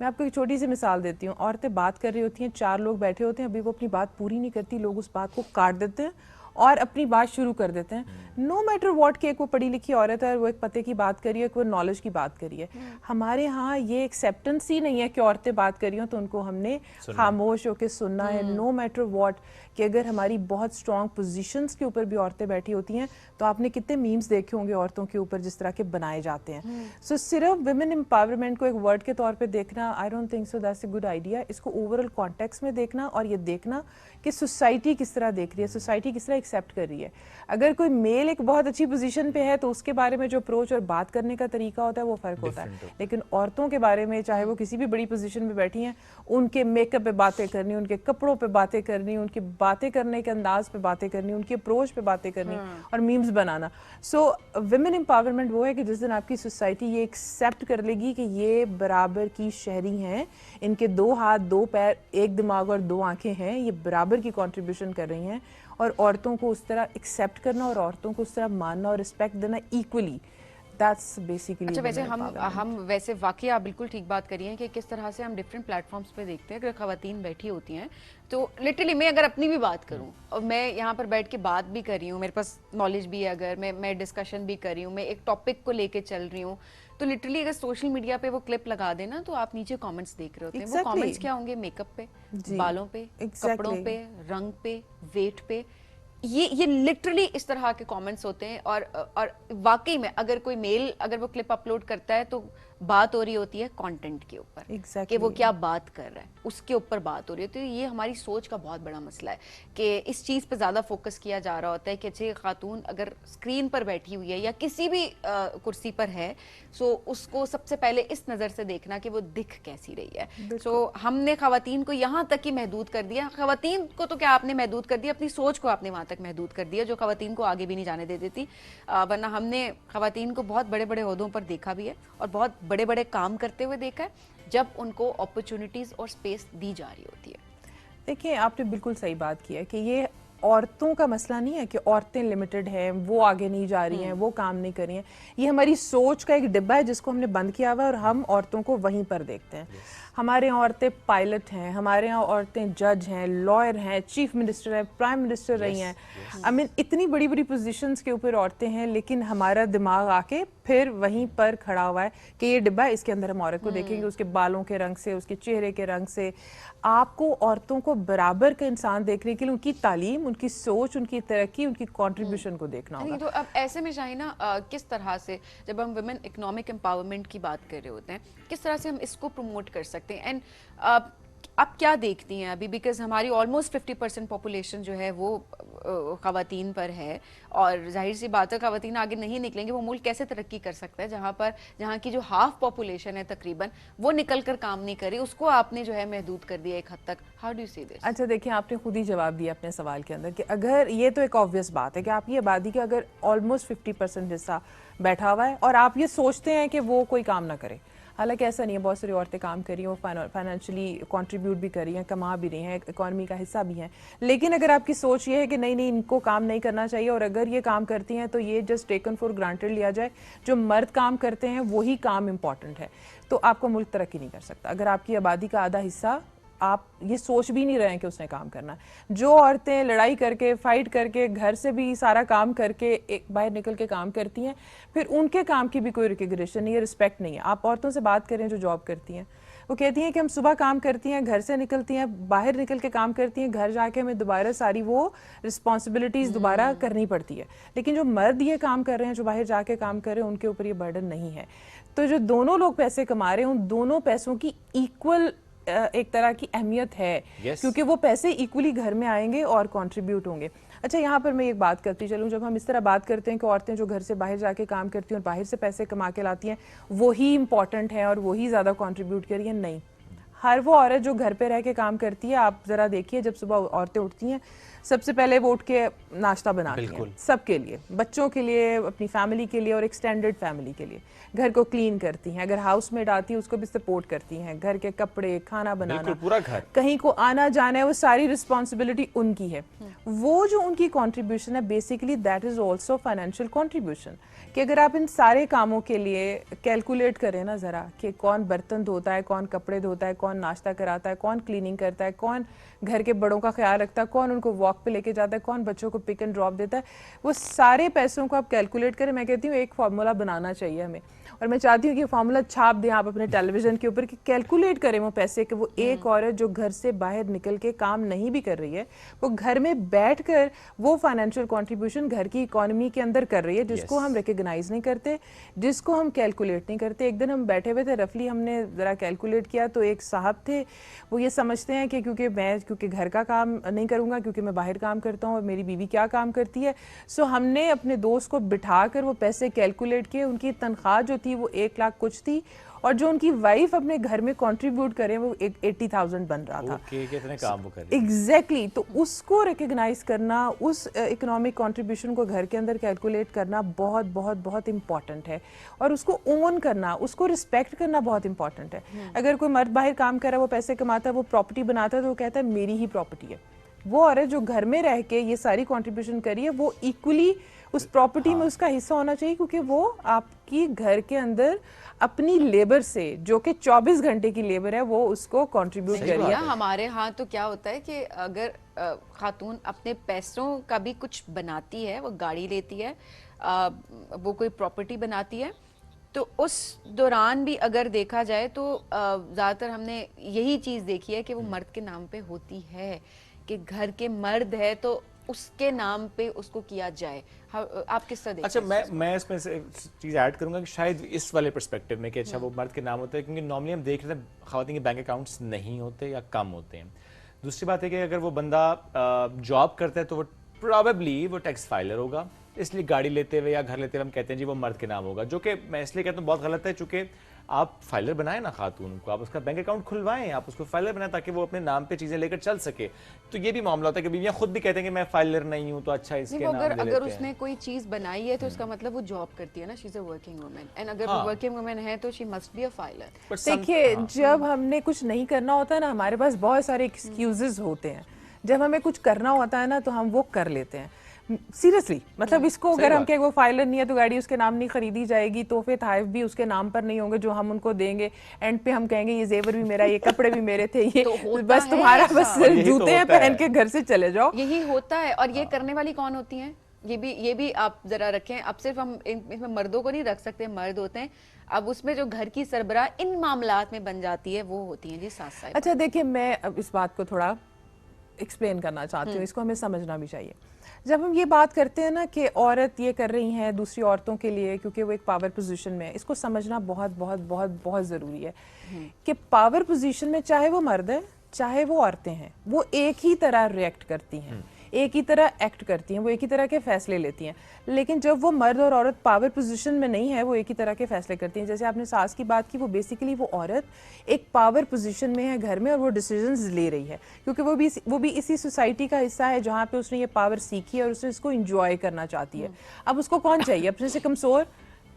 मैं आपको एक छोटी सी मिसाल देती हूँ। औरतें बात कर रही होती हैं, 4 लोग बैठे होते हैं, अभी वो अपनी बात पूरी नहीं करती, लोग उस बात को काट देते हैं और अपनी बात शुरू कर देते हैं। नो मैटर वॉट कि एक वो पढ़ी लिखी औरत है, वो एक पते की बात करी है, वो नॉलेज की बात करी है। हमारे यहाँ ये एक्सेप्टेंस ही नहीं है कि औरतें बात करी हो तो उनको हमने खामोश होकर सुनना है। नो मैटर वॉट कि अगर हमारी बहुत स्ट्रॉन्ग पोजीशंस के ऊपर भी औरतें बैठी होती हैं, तो आपने कितने मीम्स देखे होंगे औरतों के ऊपर जिस तरह के बनाए जाते हैं। सो सिर्फ विमेन एम्पावरमेंट को एक वर्ड के तौर पे देखना, I don't think so that's a good idea. इसको ओवरऑल कॉन्टेक्स्ट में देखना और ये देखना कि सोसाइटी किस तरह देख रही है, सोसाइटी किस तरह एक्सेप्ट कर रही है। अगर कोई मेल एक बहुत अच्छी पोजीशन पे है तो उसके बारे में जो अप्रोच और बात करने का तरीका होता है वो फ़र्क होता है, लेकिन औरतों के बारे में चाहे वो किसी भी बड़ी पोजीशन पे बैठी हैं, उनके मेकअप पे बातें करनी, उनके कपड़ों पे बातें करनी, उनकी बातें करने के अंदाज पे बातें करनी, उनकी अप्रोच पे बातें करनी और मीम्स बनाना। सो विमेन एम्पावरमेंट वो है कि जिस दिन आपकी सोसाइटी ये एक्सेप्ट कर लेगी कि ये बराबर की शहरी हैं, इनके 2 हाथ 2 पैर 1 दिमाग और 2 आंखें हैं, ये बराबर की कंट्रीब्यूशन कर रही हैं, और औरतों को उस तरह एक्सेप्ट करना और औरतों को उस तरह मानना और रिस्पेक्ट देना इक्वली। That's basically. अच्छा, वैसे हम वैसे वाकई आप बिल्कुल ठीक बात करी हैं कि किस तरह से हम डिफरेंट प्लेटफॉर्म्स पे देखते हैं। अगर ख़वातीन बैठी होती हैं तो लिटरली मैं अगर अपनी भी बात करूं और मैं यहाँ पर बैठ के बात भी कर रही हूँ, मेरे पास नॉलेज भी है, अगर मैं डिस्कशन भी कर रही हूँ, मैं एक टॉपिक को लेके चल रही हूँ, तो लिटरली अगर सोशल मीडिया पे वो क्लिप लगा देना तो आप नीचे कमेंट्स देख रहे होते हैं। वो कमेंट्स क्या होंगे? मेकअप पे, बालों पे, कपड़ों पे, रंग पे, वेट पे, ये लिटरली इस तरह के कमेंट्स होते हैं। और वाकई में अगर कोई मेल अगर वो क्लिप अपलोड करता है तो बात हो रही होती है कंटेंट के ऊपर, कि वो क्या बात कर रहा है उसके ऊपर बात हो रही है। तो ये हमारी सोच का बहुत बड़ा मसला है कि इस चीज़ पे ज़्यादा फोकस किया जा रहा होता है कि अच्छी खातून अगर स्क्रीन पर बैठी हुई है या किसी भी कुर्सी पर है, सो उसको सबसे पहले इस नज़र से देखना कि वो दिख कैसी रही है। सो हमने ख़वातीन को यहाँ तक ही महदूद कर दिया। ख़वातीन को तो क्या आपने महदूद कर दिया, अपनी सोच को आपने वहाँ तक महदूद कर दिया, जो ख़वातीन को आगे भी नहीं जाने दे देती। वरना हमने ख़वातीन को बहुत बड़े बड़े ओहदों पर देखा भी है और बहुत बड़े बड़े काम करते हुए देखा है जब उनको अपॉर्चुनिटीज और स्पेस दी जा रही होती है। देखिए, आपने बिल्कुल सही बात की है कि ये औरतों का मसला नहीं है कि औरतें लिमिटेड हैं, वो आगे नहीं जा रही हैं, वो काम नहीं कर रही हैं। ये हमारी सोच का एक डिब्बा है जिसको हमने बंद किया हुआ है और हम औरतों को वहीं पर देखते हैं। हमारे यहाँ औरतें पायलट हैं, हमारे यहाँ औरतें जज हैं, लॉयर हैं, चीफ मिनिस्टर हैं, प्राइम मिनिस्टर रही हैं। आई मीन इतनी बड़ी बड़ी पोजीशंस के ऊपर औरतें हैं, लेकिन हमारा दिमाग आके फिर वहीं पर खड़ा हुआ है कि ये डिब्बा है, इसके अंदर हम औरत को देखेंगे उसके बालों के रंग से, उसके चेहरे के रंग से। आपको औरतों को बराबर का इंसान देखने के लिए उनकी तालीम, उनकी सोच, उनकी तरक्की, उनकी कंट्रीब्यूशन को देखना होगा। तो अब ऐसे में शाहिना किस तरह से जब हम वुमेन इकोनॉमिक एम्पावरमेंट की बात कर रहे होते हैं, किस तरह से हम इसको प्रमोट कर सकते हैं? एंड आप क्या देखती हैं अभी, बिकॉज हमारी ऑलमोस्ट 50% पॉपुलेशन जो है वो ख़वातीन पर है, और जाहिर सी बात है ख़वातीन आगे नहीं निकलेंगे, वो मुल्क कैसे तरक्की कर सकता है जहाँ की जो हाफ पॉपुलेशन है तकरीबन वो निकल कर काम नहीं करे, उसको आपने जो है महदूद कर दिया एक हद तक। How do you see this? अच्छा देखिए, आपने खुद ही जवाब दिया अपने सवाल के अंदर कि अगर ये तो एक ऑब्वियस बात है कि आपकी आबादी का अगर ऑलमोस्ट 50% हिस्सा बैठा हुआ है और आप ये सोचते हैं कि वो कोई काम ना करे, हालांकि ऐसा नहीं है, बहुत सारी औरतें काम कर रही हैं, वो फाइनेंशियली कंट्रीब्यूट भी कर रही हैं, कमा भी रही हैं, इकॉनमी का हिस्सा भी हैं। लेकिन अगर आपकी सोच ये है कि नहीं इनको काम नहीं करना चाहिए, और अगर ये काम करती हैं तो ये जस्ट टेकन फॉर ग्रांटेड लिया जाए, जो मर्द काम करते हैं वही काम इम्पॉर्टेंट है, तो आपका मुल्क तरक्की नहीं कर सकता। अगर आपकी आबादी का आधा हिस्सा आप ये सोच भी नहीं रहे हैं कि उसने काम करना है। जो औरतें लड़ाई करके, फाइट करके, घर से भी सारा काम करके एक बाहर निकल के काम करती हैं, फिर उनके काम की भी कोई रिकग्निशन नहीं है, रिस्पेक्ट नहीं है। आप औरतों से बात करें जो जॉब करती हैं, वो कहती हैं कि हम सुबह काम करती हैं, घर से निकलती हैं, बाहर निकल के काम करती हैं, घर जाके हमें दोबारा सारी वो रिस्पॉन्सिबिलिटीज़ दोबारा करनी पड़ती है। लेकिन जो मर्द ये काम कर रहे हैं, जो बाहर जाके काम कर रहे हैं, उनके ऊपर ये बर्डन नहीं है। तो जो दोनों लोग पैसे कमा रहे हैं, उन दोनों पैसों की इक्वल एक तरह की अहमियत है, क्योंकि वो पैसे इक्वली घर में आएंगे और कंट्रीब्यूट होंगे। अच्छा, यहाँ पर मैं एक बात करती चलूँ, जब हम इस तरह बात करते हैं कि औरतें जो घर से बाहर जाके काम करती हैं और बाहर से पैसे कमा के लाती हैं वही इंपॉर्टेंट है और वही ज़्यादा कंट्रीब्यूट करी है, नहीं। हर वो औरत जो घर पे रह के काम करती है, आप ज़रा देखिए, जब सुबह औरतें उठती हैं सबसे पहले वो उठ के नाश्ता बनाती हैं सबके लिए, बच्चों के लिए, अपनी फैमिली के लिए और एक्सटेंडेड फैमिली के लिए। घर को क्लीन करती हैं, अगर हाउसमेट आती है उसको भी सपोर्ट करती हैं, घर के कपड़े, खाना बनाना, पूरा घर, कहीं को आना जाना है, वो सारी रिस्पॉन्सिबिलिटी उनकी है। वो जो उनकी कॉन्ट्रीब्यूशन है, basically that is also financial contribution. कि अगर आप इन सारे कामों के लिए कैलकुलेट करें ना ज़रा, कि कौन बर्तन धोता है, कौन कपड़े धोता है, कौन नाश्ता कराता है, कौन क्लीनिंग करता है, कौन घर के बड़ों का ख्याल रखता है, कौन उनको वॉक पे लेके जाता है, कौन बच्चों को पिक एंड ड्रॉप देता है, वो सारे पैसों को आप कैलकुलेट करें। मैं कहती हूँ एक फार्मूला बनाना चाहिए हमें, और मैं चाहती हूँ कि फार्मूला छाप दें आप अपने टेलीविजन के ऊपर, कि कैलकुलेट करें वो पैसे कि वो एक औरत जो घर से बाहर निकल के काम नहीं भी कर रही है, वो घर में बैठकर वो फाइनेंशियल कंट्रीब्यूशन घर की इकोनॉमी के अंदर कर रही है, जिसको हम रिकग्नाइज नहीं करते, जिसको हम कैलकुलेट नहीं करते। एक दिन हम बैठे हुए थे, रफली हमने ज़रा कैलकुलेट किया, तो एक साहब थे, वो ये समझते हैं कि क्योंकि घर का काम नहीं करूँगा, क्योंकि मैं बाहर काम करता हूँ और मेरी बीवी क्या काम करती है। सो हमने अपने दोस्त को बिठा कर वो पैसे कैलकुलेट किए, उनकी तनख्वाह जो थी वो 1 लाख कुछ थी, और जो उनकी वाइफ अपने घर में कंट्रीब्यूट करे वो 80,000 बन रहा था। कितने काम वो कर रही है। एग्जैक्टली, तो उसको रिकग्नाइज करना, उस इकोनॉमिक कंट्रीब्यूशन को घर के अंदर कैलकुलेट करना बहुत बहुत बहुत इंपॉर्टेंट है, और उसको ओन करना, उसको रिस्पेक्ट करना बहुत इंपॉर्टेंट है। अगर कोई मर्द बाहर काम कर रहा है, वो पैसे कमाता है, वो प्रॉपर्टी बनाता है, तो वो कहता है मेरी ही प्रॉपर्टी है। वो औरत जो घर में रह के ये सारी कंट्रीब्यूशन करी है, वो इक्वली उस प्रॉपर्टी में उसका हिस्सा होना चाहिए, क्योंकि वो आपकी घर के अंदर अपनी लेबर से, जो कि 24 घंटे की लेबर है, वो उसको कंट्रीब्यूट करिए। हमारे यहाँ तो क्या होता है कि अगर खातून अपने पैसों का भी कुछ बनाती है, वो गाड़ी लेती है, वो कोई प्रॉपर्टी बनाती है, तो उस दौरान भी अगर देखा जाए तो ज़्यादातर हमने यही चीज़ देखी है कि वो मर्द के नाम पे होती है, कि घर के मर्द है तो उसके नाम पे उसको किया जाए। आप किस तरह देखते हैं? अच्छा, मैं इसमें से चीज़ ऐड करूंगा कि शायद इस वाले पर्सपेक्टिव में कि अच्छा वो मर्द के नाम होते हैं, क्योंकि नॉर्मली हम देख रहे हैं ख़वातीन के बैंक अकाउंट्स नहीं होते या कम होते हैं। दूसरी बात है कि अगर वो बंदा जॉब करता है तो वो प्रोबेबली वो टैक्स फाइलर होगा, इसलिए गाड़ी लेते हुए या घर लेते हुए हम कहते हैं जी वो मर्द के नाम होगा, जो कि मैं इसलिए कहता हूँ बहुत गलत है। चूँकि आप फाइलर बनाएं ना खातून को, आप उसका बैंक अकाउंट खुलवाएं, आप उसको फाइलर बनाएं ताकि वो अपने नाम पे चीजें लेकर चल सके। तो ये भी मामला होता है कि बीवियां खुद भी कहते हैं कि मैं फाइलर नहीं हूं, तो अच्छा इसके नाम ले लेते हैं। अगर उसने कोई चीज बनाई है तो उसका मतलब वो जॉब करती है ना, she is a working woman, and अगर वो वर्किंग वुमन है तो she must be a filer. देखिए, जब हमने कुछ नहीं करना होता है ना, हमारे पास बहुत सारे एक्सक्यूजेस होते हैं। जब हमें कुछ करना होता है ना, तो हम वो कर लेते हैं। सीरियसली मतलब इसको सही अगर हम बात। कहें वो फाइलर नहीं है तो गाड़ी उसके नाम नहीं खरीदी जाएगी, तोहफे तोहफ भी उसके नाम पर नहीं होंगे जो हम उनको देंगे, एंड पे हम कहेंगे ये जेवर भी मेरा, ये कपड़े भी मेरे थे, ये तो होता बस है तुम्हारा ऐसा। बस और यही तो जूते हैं होता पहन है। के घर से चले जाओ। यही होता है। और ये करने वाली कौन होती हैं? ये भी आप जरा रखें। अब सिर्फ हम इसमें मर्दों को नहीं रख सकते, मर्द होते हैं। अब उसमें जो घर की सरबराह इन मामलात में बन जाती है वो होती हैं जी सास साहिबा। अच्छा देखिए, मैं अब इस बात को थोड़ा एक्सप्लेन करना चाहती हूँ, इसको हमें समझना भी चाहिए। जब हम ये बात करते हैं ना कि औरत ये कर रही हैं दूसरी औरतों के लिए क्योंकि वो एक पावर पोजीशन में है, इसको समझना बहुत बहुत बहुत बहुत ज़रूरी है कि पावर पोजीशन में चाहे वो मर्द है चाहे वो औरतें हैं, वो एक ही तरह रिएक्ट करती हैं, एक ही तरह एक्ट करती हैं, वो एक ही तरह के फैसले लेती हैं। लेकिन जब वो मर्द और औरत पावर पोजीशन में नहीं है, वो एक ही तरह के फैसले करती हैं। जैसे आपने सास की बात की, वो बेसिकली वो औरत एक पावर पोजीशन में है घर में और वो डिसीजंस ले रही है क्योंकि वो भी इसी सोसाइटी का हिस्सा है जहाँ पे उसने ये पावर सीखी है और उसने इसको इंजॉय करना चाहती है। अब उसको कौन चाहिए? अपने से कमज़ोर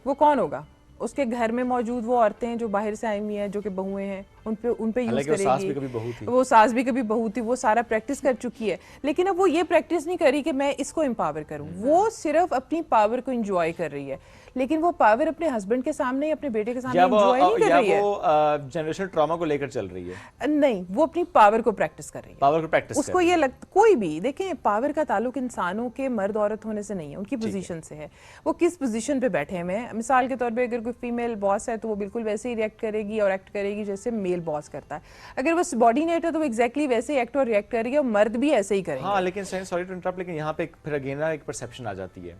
वो कौन होगा? उसके घर में मौजूद वो औरतें हैं जो बाहर से आई हुई हैं, जो कि बहुएं हैं, उन पे यूज हालांकि वो सास भी करेगी। कभी बहू थी। वो सास भी कभी बहू थी, वो सारा प्रैक्टिस कर चुकी है। लेकिन अब वो ये प्रैक्टिस नहीं करी कि मैं इसको एम्पावर करूं, वो सिर्फ अपनी पावर को एंजॉय कर रही है। लेकिन वो पावर अपने हस्बैंड के सामने या अपने बेटे के सामने एंजॉय नहीं कर रही है। वो जनरेशनल ट्रॉमा को लेकर चल रही है। नहीं, वो अपनी पावर को प्रैक्टिस कर रही है। पावर को प्रैक्टिस उसको ये लगता, कोई भी देखें, पावर का ताल्लुक इंसानों के मर्द औरत होने से नहीं है, उनकी पोजीशन से है। वो किस पोजीशन पे बैठे हैं। मिसाल के तौर पे अगर कोई फीमेल बॉस है तो वो बिल्कुल वैसे ही रिएक्ट करेगी और एक्ट करेगी जैसे मेल बॉस करता है। अगर वो सबॉर्डिनेट है तो वो एग्जैक्टली वैसे ही एक्ट और रिएक्ट करेगी और मर्द भी ऐसे ही करेंगे। हाँ, लेकिन सॉरी टू इंटरप्ट, लेकिन यहाँ पे फिर अगेन ना एक परसेप्शन आ जाती है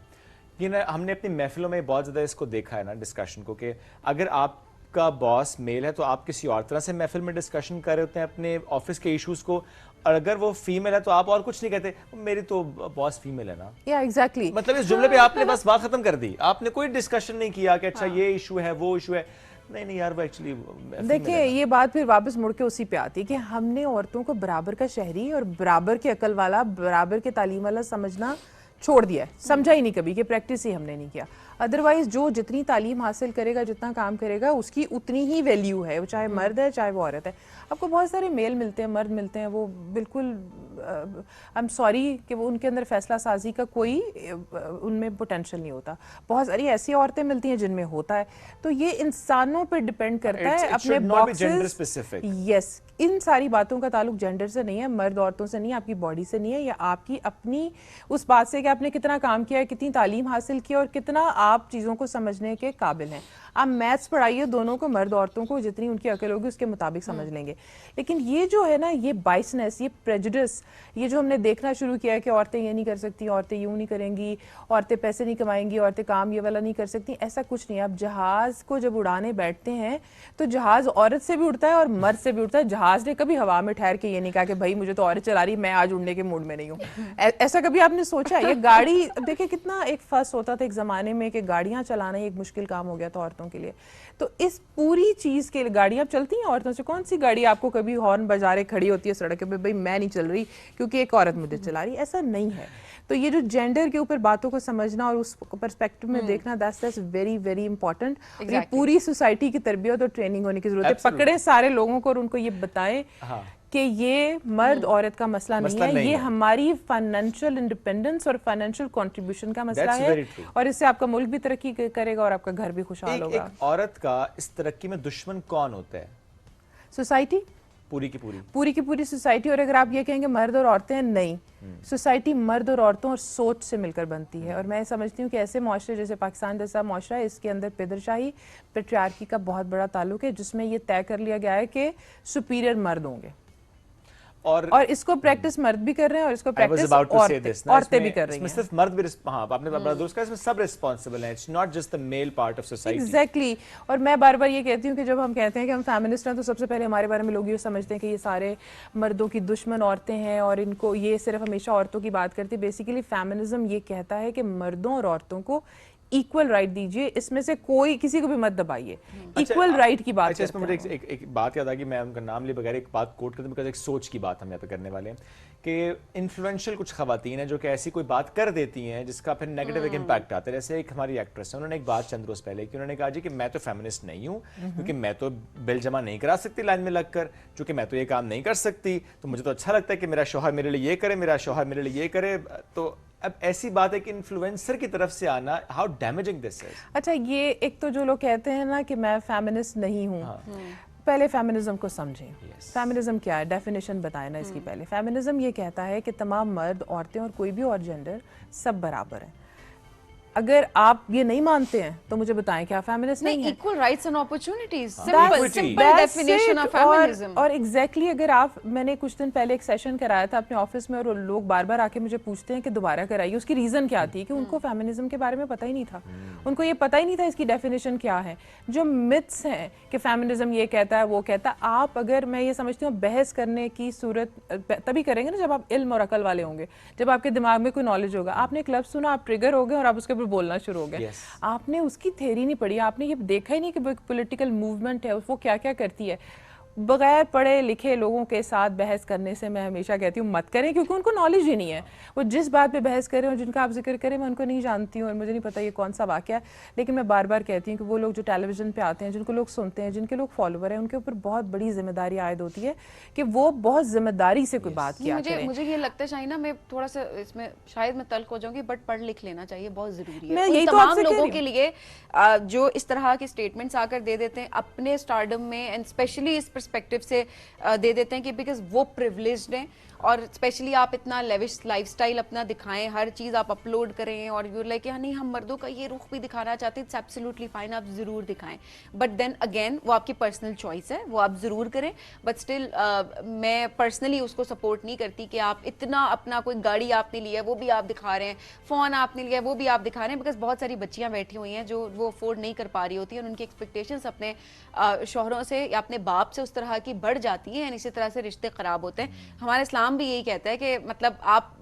कि ना हमने अपनी महफिलों में बहुत ज़्यादा इसको देखा है ना, डिस्कशन को, कि अगर आपका बॉस मेल है तो आप किसी और तरह से महफिल में डिस्कशन कर रहे होते हैं अपने ऑफिस के इश्यूज को, और अगर वो फीमेल है तो आप और कुछ नहीं कहते, मेरी तो बॉस फीमेल है ना। या एग्जैक्टली, मतलब इस जुमले पे आपने बस बात खत्म कर दी, आपने कोई डिस्कशन नहीं किया कि अच्छा ये इशू है वो इशू है। नहीं यार, वो एक्चुअली देखिए ये बात फिर वापस मुड़ के उसी पे आती है कि हमने औरतों को बराबर का शहरी और बराबर के अकल वाला, बराबर के तालीम वाला समझना छोड़ दिया है, समझा ही नहीं कभी, कि प्रैक्टिस ही हमने नहीं किया। अदरवाइज जो जितनी तालीम हासिल करेगा, जितना काम करेगा, उसकी उतनी ही वैल्यू है, वो चाहे मर्द है चाहे वो औरत है। आपको बहुत सारे मेल मिलते हैं, मर्द मिलते हैं, वो बिल्कुल आई एम सॉरी कि वो उनके अंदर फैसला साजी का कोई उनमें पोटेंशियल नहीं होता। बहुत सारी ऐसी औरतें मिलती हैं जिनमें होता है। तो ये इंसानों पर डिपेंड करता है, अपने बॉक्सेस। यस, इन सारी बातों का ताल्लुक जेंडर से नहीं है, मर्द औरतों से नहीं है, आपकी बॉडी से नहीं है, या आपकी अपनी उस बात से कि आपने कितना काम किया है, कितनी तालीम हासिल की और कितना आप चीज़ों को समझने के काबिल हैं। आप मैथ्स पढ़ाइए दोनों को, मर्द औरतों को, जितनी उनकी अकल होगी उसके मुताबिक समझ लेंगे। लेकिन ये जो है ना, ये बाइसनेस, ये प्रेजुडिस, ये जो हमने देखना शुरू किया है कि औरतें ये नहीं कर सकती, औरतें यूँ नहीं करेंगी, औरतें पैसे नहीं कमाएंगी, औरतें काम ये वाला नहीं कर सकती, ऐसा कुछ नहीं है। आप जहाज़ को जब उड़ाने बैठते हैं तो जहाज़ औरत से भी उड़ता है और मर्द से भी उड़ता है। जहाज़ ने कभी हवा में ठहर के ये नहीं कहा कि भाई मुझे तो औरत चला रही, मैं आज उड़ने के मूड में नहीं हूँ। ऐसा कभी आपने सोचा? ये गाड़ी देखिए कितना एक फर्स होता था एक ज़माने में कि गाड़ियाँ चलाना एक मुश्किल काम हो गया था औरतों के लिए। तो इस पूरी चीज़ के लिए गाड़ियाँ चलती हैं औरतों से। कौन सी गाड़ी आपको कभी हॉर्न बजा रहे खड़ी होती है सड़क पे, भाई मैं नहीं चल रही क्योंकि एक औरत मुझे चला रही? ऐसा नहीं है। तो ये जो जेंडर के ऊपर बातों को समझना और उस पर्सपेक्टिव में देखना, दैट्स वेरी वेरी इंपॉर्टेंट। ये पूरी सोसाइटी की तरबियत और ट्रेनिंग होने की जरूरत है। पकड़े सारे लोगों को और उनको ये बताएं कि ये मर्द औरत का मसला नहीं है, ये हमारी फाइनेंशियल इंडिपेंडेंस और फाइनेंशियल कंट्रीब्यूशन का मसला है, और इससे आपका मुल्क भी तरक्की करेगा और आपका घर भी खुशहाल होगा। एक औरत का इस तरक्की में दुश्मन कौन होता है? सोसाइटी, पूरी की पूरी सोसाइटी। और अगर आप ये कहेंगे मर्द और औरतें, नहीं, सोसाइटी मर्द और औरतों और सोच से मिलकर बनती है। और मैं समझती हूँ कि ऐसे माशरे जैसे पाकिस्तान जैसा माशरा है, इसके अंदर पेदरशाही, पेट्रियार्की का बहुत बड़ा ताल्लुक है, जिसमें ये तय कर लिया गया है कि सुपीरियर मर्द होंगे, और इसको प्रैक्टिस मर्द भी कर रहे हैं और इसको प्रैक्टिस औरतें भी कर रही हैं। सिर्फ मर्द भी, हाँ आपने बड़ा दुरुस्त कहा, इसमें सब रिस्पांसिबल हैं, it's not just the male part of society. Exactly. और मैं बार बार ये कहती हूँ कि जब हम कहते हैं कि हम फेमिनिस्ट हैं तो सबसे पहले हमारे बारे में लोग ये समझते हैं कि ये सारे मर्दों की दुश्मन औरतें हैं और इनको, ये सिर्फ हमेशा औरतों की बात करती है। बेसिकली फेमिनिज्म ये कहता है कि मर्दों और औरतों को इक्वल राइट दीजिए, इसमें से कोई किसी को भी मत दबाइए, इक्वल राइट की बात करते हैं। मुझे एक बात याद आ गई, मैं उनका नाम लिए बगैर एक बात कोट करता हूं, बिकॉज़ एक सोच की बात हम यहाँ पे करने वाले हैं कि इन्फ्लुएंशियल कुछ खवातीन हैं जो कि ऐसी कोई बात कर देती हैं जिसका फिर नेगेटिव एक इम्पैक्ट आता है। जैसे एक हमारी एक्ट्रेस है, उन्होंने एक बात चंद रोज पहले की, उन्होंने कहा जी कि मैं तो फेमिनिस्ट नहीं हूँ क्योंकि मैं तो बिल जमा नहीं करा सकती लाइन में लगकर, चूंकि मैं तो ये काम नहीं कर सकती, तो मुझे तो अच्छा लगता है कि मेरा शौहर मेरे लिए ये करे, मेरा शौहर मेरे लिए ये करे। तो अब ऐसी बात है कि इन्फ्लुएंसर की तरफ से आना, हाउ डैमेजिंग दिस इज। अच्छा, ये एक तो जो लोग कहते हैं ना कि मैं फेमिनिस्ट नहीं हूँ, पहले फेमिनिज्म को समझें। फेमिनिज्म क्या है, डेफिनेशन बताएं ना इसकी पहले। फेमिनिज्म ये कहता है कि तमाम मर्द, औरतें और कोई भी और जेंडर सब बराबर हैं। अगर आप ये नहीं मानते हैं तो मुझे बताएं क्या फेमिनिस्ट नहीं है? Equal rights and opportunities, simple definition of feminism. और एग्जैक्टली अगर आप, मैंने कुछ दिन पहले एक सेशन कराया था अपने ऑफिस में, और लोग बार बार आके मुझे पूछते हैं कि दोबारा कराइए। उसकी रीजन क्या थी कि उनको फेमिनिज्म के बारे में पता ही नहीं था, उनको ये पता ही नहीं था इसकी डेफिनेशन क्या है। जो मिथ्स हैं कि फेमिनिज्म ये कहता है वो कहता है, आप अगर, मैं ये समझती हूँ बहस करने की सूरत तभी करेंगे ना जब आप इल्म और अकल वाले होंगे, जब आपके दिमाग में कोई नॉलेज होगा। आपने एक लफ्ज सुना, आप ट्रिगर हो गए और आप उसके बोलना शुरू हो गए। आपने उसकी थ्योरी नहीं पढ़ी, आपने ये देखा ही नहीं कि पॉलिटिकल मूवमेंट है वो क्या क्या करती है। बगैर पढ़े लिखे लोगों के साथ बहस करने से मैं हमेशा कहती हूँ मत करें, क्योंकि उनको नॉलेज ही नहीं है। वो जिस बात पे बहस करें और जिनका आप जिक्र करें, मैं उनको नहीं जानती हूँ और मुझे नहीं पता ये कौन सा वाक़या है, लेकिन मैं बार बार कहती हूँ कि वो लोग जो टेलीविजन पे आते हैं, जिनको लोग सुनते हैं, जिनके लोग फॉलोवर हैं, उनके ऊपर बहुत बड़ी जिम्मेदारी आयद होती है कि वो बहुत जिम्मेदारी से कोई बात किया करें। मुझे ये लगता है शाइना, मैं थोड़ा सा इसमें शायद मैं तल्ख हो जाऊंगी, बट पढ़ लिख लेना चाहिए, बहुत जरूरी है। मैं यही तो तमाम लोगों के लिए जो इस तरह के स्टेटमेंट्स आकर दे देते हैं अपने स्टारडम में, एंड स्पेशली इस पर्सपेक्टिव से दे देते हैं कि बिकॉज वो प्रिविलेज्ड हैं, और स्पेशली आप इतना लेविश लाइफस्टाइल अपना दिखाएं, हर चीज़ आप अपलोड करें, और यू लाइक नहीं हम मर्दों का ये रुख भी दिखाना चाहते हैं, इट्स एब्सोल्युटली फाइन, आप ज़रूर दिखाएं। बट देन अगेन वो आपकी पर्सनल चॉइस है, वो आप ज़रूर करें। बट स्टिल मैं पर्सनली उसको सपोर्ट नहीं करती कि आप इतना अपना, कोई गाड़ी आपने लिया है वो भी आप दिखा रहे हैं, फ़ोन आपने लिया है वो भी आप दिखा रहे हैं, बिकॉज बहुत सारी बच्चियाँ बैठी हुई हैं जो वो अफोर्ड नहीं कर पा रही होती हैं, और उनकी एक्सपेक्टेशंस अपने शौहरों से या अपने बाप से उस तरह की बढ़ जाती हैं, इसी तरह से रिश्ते ख़राब होते हैं। हमारा इस्लाम भी यही कहता है कि मतलब आप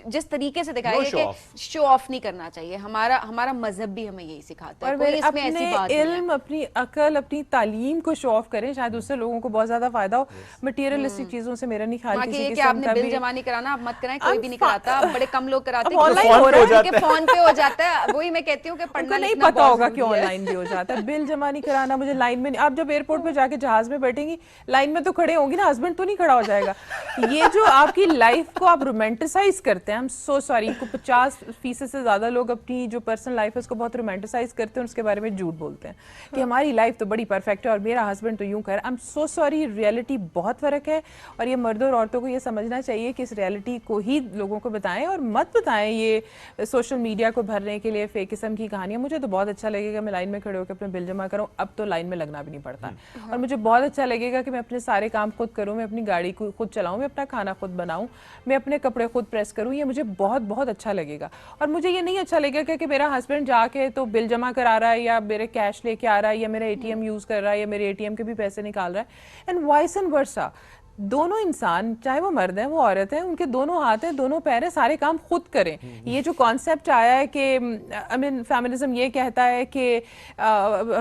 जिस तरीके से दिखाइए कि शो ऑफ नहीं करना चाहिए, हमारा मजहब भी हमें यही सिखाता है। कोई इसमें ऐसी बात नहीं है। इल्म, अपनी अकल, अपनी तालीम को शो ऑफ करें, शायद उससे लोगों को बहुत ज्यादा फायदा हो। मटेरियलिस्टिक चीजों से मेरा नहीं ख्याल किसी कि आपने बिल जमा नहीं कराना, आप मत कराएं, कोई भी नहीं कराता, बड़े कम लोग कराते हैं, ऑनलाइन हो रहा है, फोन पे हो जाता है। वही मैं कहती हूँ कि पढ़ना नहीं पता होगा कि ऑनलाइन भी हो जाता है। बिल जमा नहीं कराना, मुझे लाइन में, आप जब एयरपोर्ट पे जाके जहाज में बैठेंगी, लाइन में तो खड़े होंगी ना, हस्बैंड तो नहीं खड़ा हो जाएगा। ये जो आपकी लाइफ को आप रोमांटिसाइज करते हैं, हम सो सॉरी, 50% से ज्यादा लोग अपनी जो पर्सनल लाइफ है उसको बहुत रोमांटिसाइज करते हैं, उसके बारे में झूठ बोलते हैं कि हमारी लाइफ तो बड़ी परफेक्ट है और मेरा हस्बैंड तो यूं कर। I am so sorry, reality बहुत फर्क है, और ये मर्दों और औरतों को ये समझना चाहिए कि इस रियलिटी को ही लोगों को बताएं, और मत बताएं ये सोशल मीडिया को भरने के लिए फेक किस्म की कहानियां। मुझे तो बहुत अच्छा लगेगा मैं लाइन में खड़े होकर अपने बिल जमा करूँ, अब तो लाइन में लगना भी नहीं पड़ता है, और मुझे बहुत अच्छा लगेगा कि मैं अपने सारे काम खुद करूँ, मैं अपनी गाड़ी को खुद चलाऊँ, मैं अपना खाना खुद बनाऊँ, मैं अपने कपड़े खुद प्रेस करूँ। ये मुझे बहुत बहुत अच्छा लगेगा। और मुझे ये नहीं अच्छा लगेगा कि मेरा हस्बैंड जाके तो बिल जमा करा रहा है, या मेरे कैश लेके आ रहा है, या मेरा एटीएम यूज कर रहा है, या मेरे एटीएम के भी पैसे निकाल रहा है, एंड वाइस एंड वर्सा। दोनों इंसान, चाहे वो मर्द हैं वो औरत हैं, उनके दोनों हाथ हैं, दोनों पैर हैं, सारे काम खुद करें। ये जो कॉन्सेप्ट आया है कि आई मीन फेमिनिज्म ये कहता है कि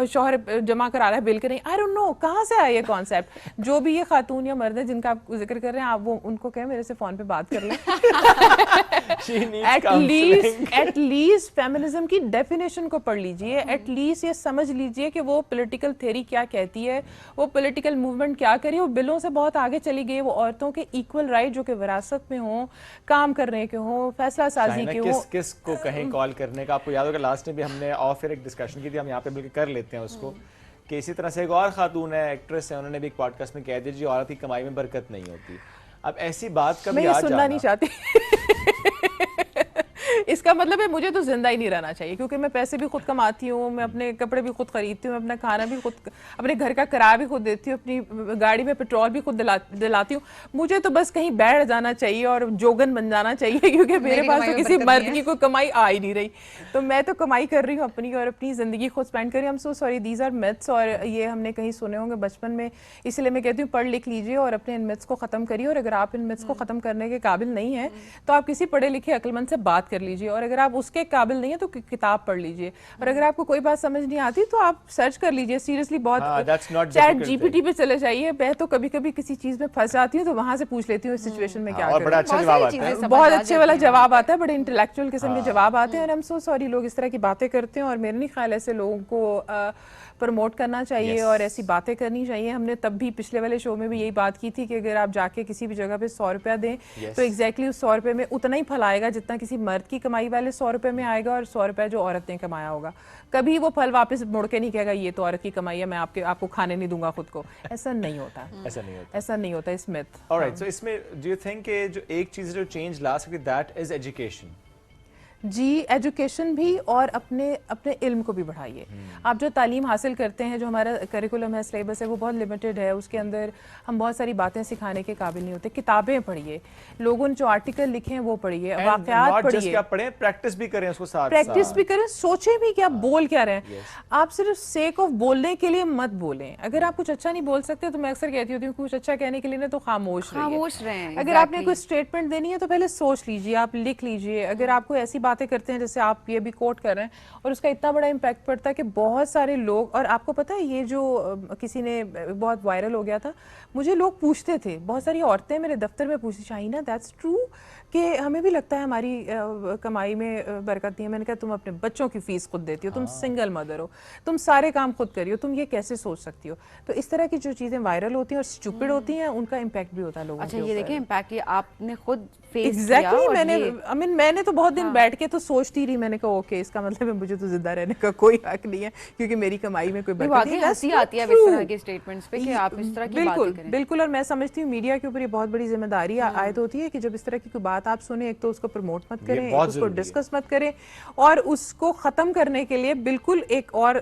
शौहर जमा करा रहा है बिल करें, आई डोंट नो कहाँ से आया ये कॉन्सेप्ट। जो भी ये खातून या मर्द है जिनका आप जिक्र कर रहे हैं, आप वो उनको कहें मेरे से फोन पे बात कर लें। एटलीस्ट फेमिनिज्म की डेफिनेशन को पढ़ लीजिए, एटलीस्ट ये समझ लीजिए कि वो पॉलिटिकल थ्योरी क्या कहती है, वो पॉलिटिकल मूवमेंट क्या करी। वो बिलों से बहुत आगे चली गई, वो औरतों के इक्वल राइट जो कि विरासत में हो, काम करने के हो, फैसला साजी के हो। किस को कहें कॉल करने का। आपको याद होगा लास्ट में भी हमने ऑफ एयर एक डिस्कशन की थी, हम यहाँ पे मिलकर कर लेते हैं उसको, कि इसी तरह से एक और खातून है, एक्ट्रेस है, उन्होंने भी एक पॉडकास्ट में कह दिया जी औरत की कमाई में बरकत नहीं होती। अब ऐसी बात कभी मैं सुनना नहीं चाहती। इसका मतलब है मुझे तो जिंदा ही नहीं रहना चाहिए, क्योंकि मैं पैसे भी खुद कमाती हूँ, मैं अपने कपड़े भी खुद खरीदती हूँ, अपना खाना भी खुद, अपने घर का किराया भी खुद देती हूँ, अपनी गाड़ी में पेट्रोल भी खुद दिलाती हूँ। मुझे तो बस कहीं बैठ जाना चाहिए और जोगन बन जाना चाहिए, क्योंकि मेरे पास तो किसी मर्द की कोई कमाई आ ही नहीं रही। तो मैं तो कमाई कर रही हूँ अपनी, और अपनी जिंदगी खुद स्पेंड कर रही हूँ। So sorry, these are myths, और ये हमने कहीं सुने होंगे बचपन में, इसलिए मैं कहती हूँ पढ़ लिख लीजिए और अपने इन मिथ्स को खत्म करिए। और अगर आप इन मिथ्स को खत्म करने के काबिल नहीं है तो आप किसी पढ़े लिखे अक्लमंद से बात कर लीजिए, और अगर आप उसके काबिल नहीं है तो किताब पढ़ लीजिए, और अगर आपको कोई बात समझ नहीं आती तो आप सर्च कर लीजिए, सीरियसली बहुत चैट जीपीटी पे चले जाइए। मैं तो कभी कभी किसी चीज में फंस जाती हूँ तो वहां से पूछ लेती हूँ इस सिचुएशन में क्या करूं। बड़ा अच्छा जवाब आता है, बहुत अच्छे वाला जवाब आता है, बड़े इंटेलेक्चुअल किस्म के जवाब आते हैं। और आई एम सो सॉरी लोग इस तरह की बातें करते हैं, और मेरा नहीं ख्याल ऐसे लोगों को प्रमोट करना चाहिए और ऐसी बातें करनी चाहिए। हमने तब भी पिछले वाले शो में भी यही बात की थी कि अगर आप जाके किसी भी जगह पे 100 रुपया दें तो एग्जैक्टली उस 100 रुपये में उतना ही फल आएगा जितना किसी मर्द की कमाई वाले 100 रुपये में आएगा, और 100 रुपया जो औरत ने कमाया होगा। कभी वो फल वापस मुड़ के नहीं कहेगा ये तो औरत की कमाई है, मैं आपको खाने नहीं दूंगा खुद को। ऐसा नहीं होता, ऐसा नहीं होता इस मिथ। ऑलराइट, सो इसमें डू यू थिंक कि जो एक चीज जो चेंज ला सकती दैट इज एजुकेशन? जी, एजुकेशन भी, और अपने इल्म को भी बढ़ाइए। आप जो तालीम हासिल करते हैं, जो हमारा करिकुलम है, सिलेबस है, वो बहुत लिमिटेड है, उसके अंदर हम बहुत सारी बातें सिखाने के काबिल नहीं होते। किताबें पढ़िए, लोगों ने जो आर्टिकल लिखे हैं वो पढ़िए, वाक़यात पढ़िए, प्रैक्टिस भी करें उसको साथ, प्रैक्टिस भी करें, सोचें भी कि आप बोल क्या रहे हैं। आप सिर्फ सेक ऑफ बोलने के लिए मत बोलें। अगर आप कुछ अच्छा नहीं बोल सकते तो मैं अक्सर कहती होती हूँ कुछ अच्छा कहने के लिए ना तो खामोश रहिए। अगर आपने कोई स्टेटमेंट देनी है तो पहले सोच लीजिए, आप लिख लीजिए। अगर आपको ऐसी बातें करते हैं जैसे आप ये भी कोट कर रहे हैं और उसका इतना बड़ा इम्पैक्ट पड़ता है कि बहुत सारे लोग, और आपको पता है ये जो किसी ने बहुत वायरल हो गया था, मुझे लोग पूछते थे, बहुत सारी औरतें मेरे दफ्तर में पूछती, शाहीना दैट्स ट्रू कि हमें भी लगता है हमारी कमाई में बरकत नहीं है। मैंने कहा तुम अपने बच्चों की फीस खुद देती हो, तुम सिंगल मदर हो, तुम सारे काम खुद करी हो, तुम ये कैसे सोच सकती हो? तो इस तरह की जो चीजें वायरल होती हैं और स्टूपिड होती हैं, उनका इम्पैक्ट भी होता है लोगों के ऊपर। अच्छा, ये देखिए इम्पैक्ट ये आपने खुद फेस एग्जैक्टली मैंने तो बहुत दिन बैठ के तो सोचती रही, मैंने कहा ओके इसका मतलब है मुझे तो जिंदा रहने का कोई हक नहीं है क्योंकि मेरी कमाई में कोई बरकत नहीं है। हंसी आती है इस तरह के स्टेटमेंट्स पे कि आप इस तरह की बातें करें। बिल्कुल, और मैं समझती हूँ मीडिया के ऊपर ये बहुत बड़ी जिम्मेदारी आयद होती है कि जब इस तरह की कोई बात आप सुने, एक तो उसको प्रमोट मत करें, उसको डिस्कस मत करें, और उसको खत्म करने के लिए बिल्कुल एक और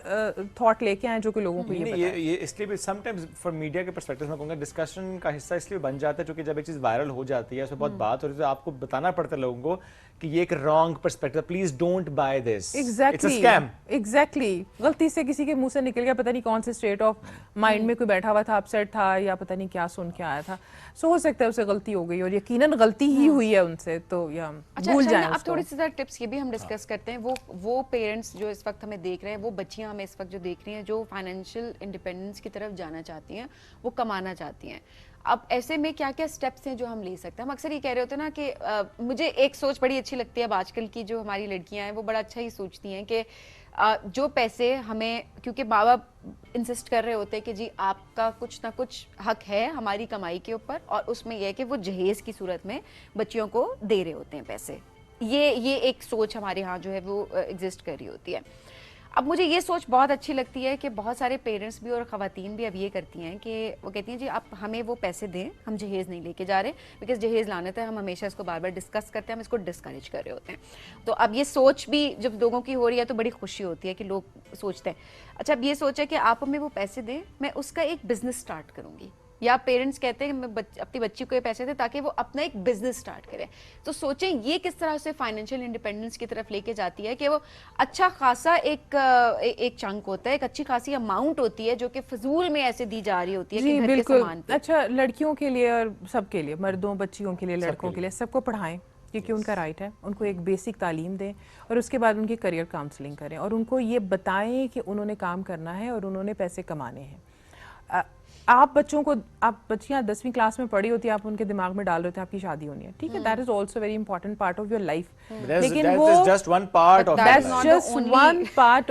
थॉट लेके आए जो कि लोगों को ये इसलिए भी समटाइम्स फॉर मीडिया के पर्सपेक्टिव में कहूँगा डिस्कशन का हिस्सा इसलिए बन जाता है क्योंकि जब एक चीज वायरल हो जाती है, उसमें बहुत बात हो रही है, तो आपको बताना पड़ता है लोगों को कि ये एक wrong perspective, please don't by this, it's a scam. Exactly, गलती से किसी के मुंह से निकल गया, पता नहीं कौन से स्टेट ऑफ माइंड में कोई बैठा हुआ था, अपसेट था, या पता नहीं क्या सुन के आया था, सो हो सकता है उसे गलती हो गई और यकीनन गलती ही हुई है उनसे, तो या भूल जाएं उसको। अब थोड़ी सी टिप्स ये भी हम डिस्कस करते हैं। वो पेरेंट्स जो इस वक्त हमें देख रहे हैं, वो बच्चियां हमें इस वक्त जो देख रही हैं, जो फाइनेंशियल इंडिपेंडेंस की तरफ जाना चाहती हैं, वो कमाना चाहती हैं, अब ऐसे में क्या क्या स्टेप्स हैं जो हम ले सकते हैं? हम अक्सर ये कह रहे होते हैं ना कि मुझे एक सोच बड़ी अच्छी लगती है, अब आजकल की जो हमारी लड़कियां हैं वो बड़ा अच्छा ही सोचती हैं कि जो पैसे हमें, क्योंकि माँ बाप इंसिस्ट कर रहे होते हैं कि जी आपका कुछ ना कुछ हक है हमारी कमाई के ऊपर, और उसमें यह है कि वो जहेज की सूरत में बच्चियों को दे रहे होते हैं पैसे। ये एक सोच हमारे यहाँ जो है वो एग्जिस्ट कर रही होती है। अब मुझे ये सोच बहुत अच्छी लगती है कि बहुत सारे पेरेंट्स भी और ख़वातीन भी अब ये करती हैं कि वो कहती हैं जी आप हमें वो पैसे दें, हम जहेज़ नहीं लेके जा रहे, बिकॉज जहेज़ लाने थे, हम हमेशा इसको बार बार डिस्कस करते हैं, हम इसको डिस्करेज कर रहे होते हैं। तो अब ये सोच भी जब लोगों की हो रही है तो बड़ी खुशी होती है कि लोग सोचते हैं अच्छा अब ये सोचा कि आप हमें वो पैसे दें, मैं उसका एक बिज़नेस स्टार्ट करूँगी, या पेरेंट्स कहते हैं मैं अपनी बच्ची को ये पैसे दें ताकि वो अपना एक बिजनेस स्टार्ट करे। तो सोचें ये किस तरह से फाइनेंशियल इंडिपेंडेंस की तरफ लेके जाती है कि वो अच्छा खासा एक चंक होता है, एक अच्छी खासी अमाउंट होती है जो कि फजूल में ऐसे दी जा रही होती है कि घर के सामान पे। अच्छा, लड़कियों के लिए और सबके लिए, मर्दों बच्चियों के लिए, लड़कों के लिए, सबको पढ़ाएं क्योंकि उनका राइट है, उनको एक बेसिक तालीम दें और उसके बाद उनकी करियर काउंसलिंग करें और उनको ये बताएं कि उन्होंने काम करना है और उन्होंने पैसे कमाने हैं। आप बच्चों को, आप बच्चियां 10वीं क्लास में पढ़ी होती है, आप उनके दिमाग में डाल रहे थे आपकी शादी होनी है, ठीक है, that is also very important part of your life, लेकिन वो just one part of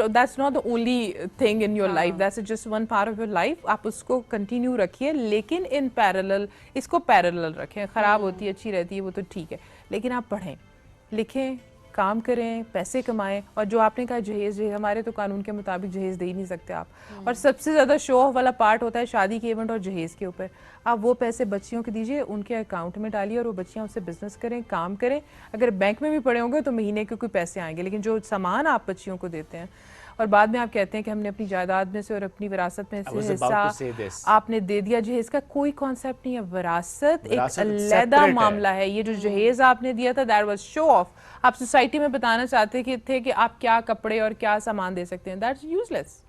that's not the only thing in your life, that's just one part of your life. आप उसको कंटिन्यू रखिए, लेकिन इन पैरेलल, इसको parallel रखें। खराब होती है, अच्छी रहती है, वो तो ठीक है, लेकिन आप पढ़ें, लिखें, काम करें, पैसे कमाएं। और जो आपने कहा जहेज, हमारे तो कानून के मुताबिक जहेज दे ही नहीं सकते आप, और सबसे ज़्यादा शो ऑफ वाला पार्ट होता है शादी के इवेंट और जहेज के ऊपर। आप वो पैसे बच्चियों के दीजिए, उनके अकाउंट में डालिए और वो बच्चियां उससे बिजनेस करें, काम करें। अगर बैंक में भी पड़े होंगे तो महीने के कोई पैसे आएंगे, लेकिन जो सामान आप बच्चियों को देते हैं और बाद में आप कहते हैं कि हमने अपनी जायदाद में से और अपनी विरासत में से हिस्सा आपने दे दिया, जहेज का कोई कॉन्सेप्ट नहीं है। विरासत एक अलग मामला है। ये जो जहेज आपने दिया था, दैट वाज शो ऑफ। आप सोसाइटी में बताना चाहते थे कि आप क्या कपड़े और क्या सामान दे सकते हैं, that's useless.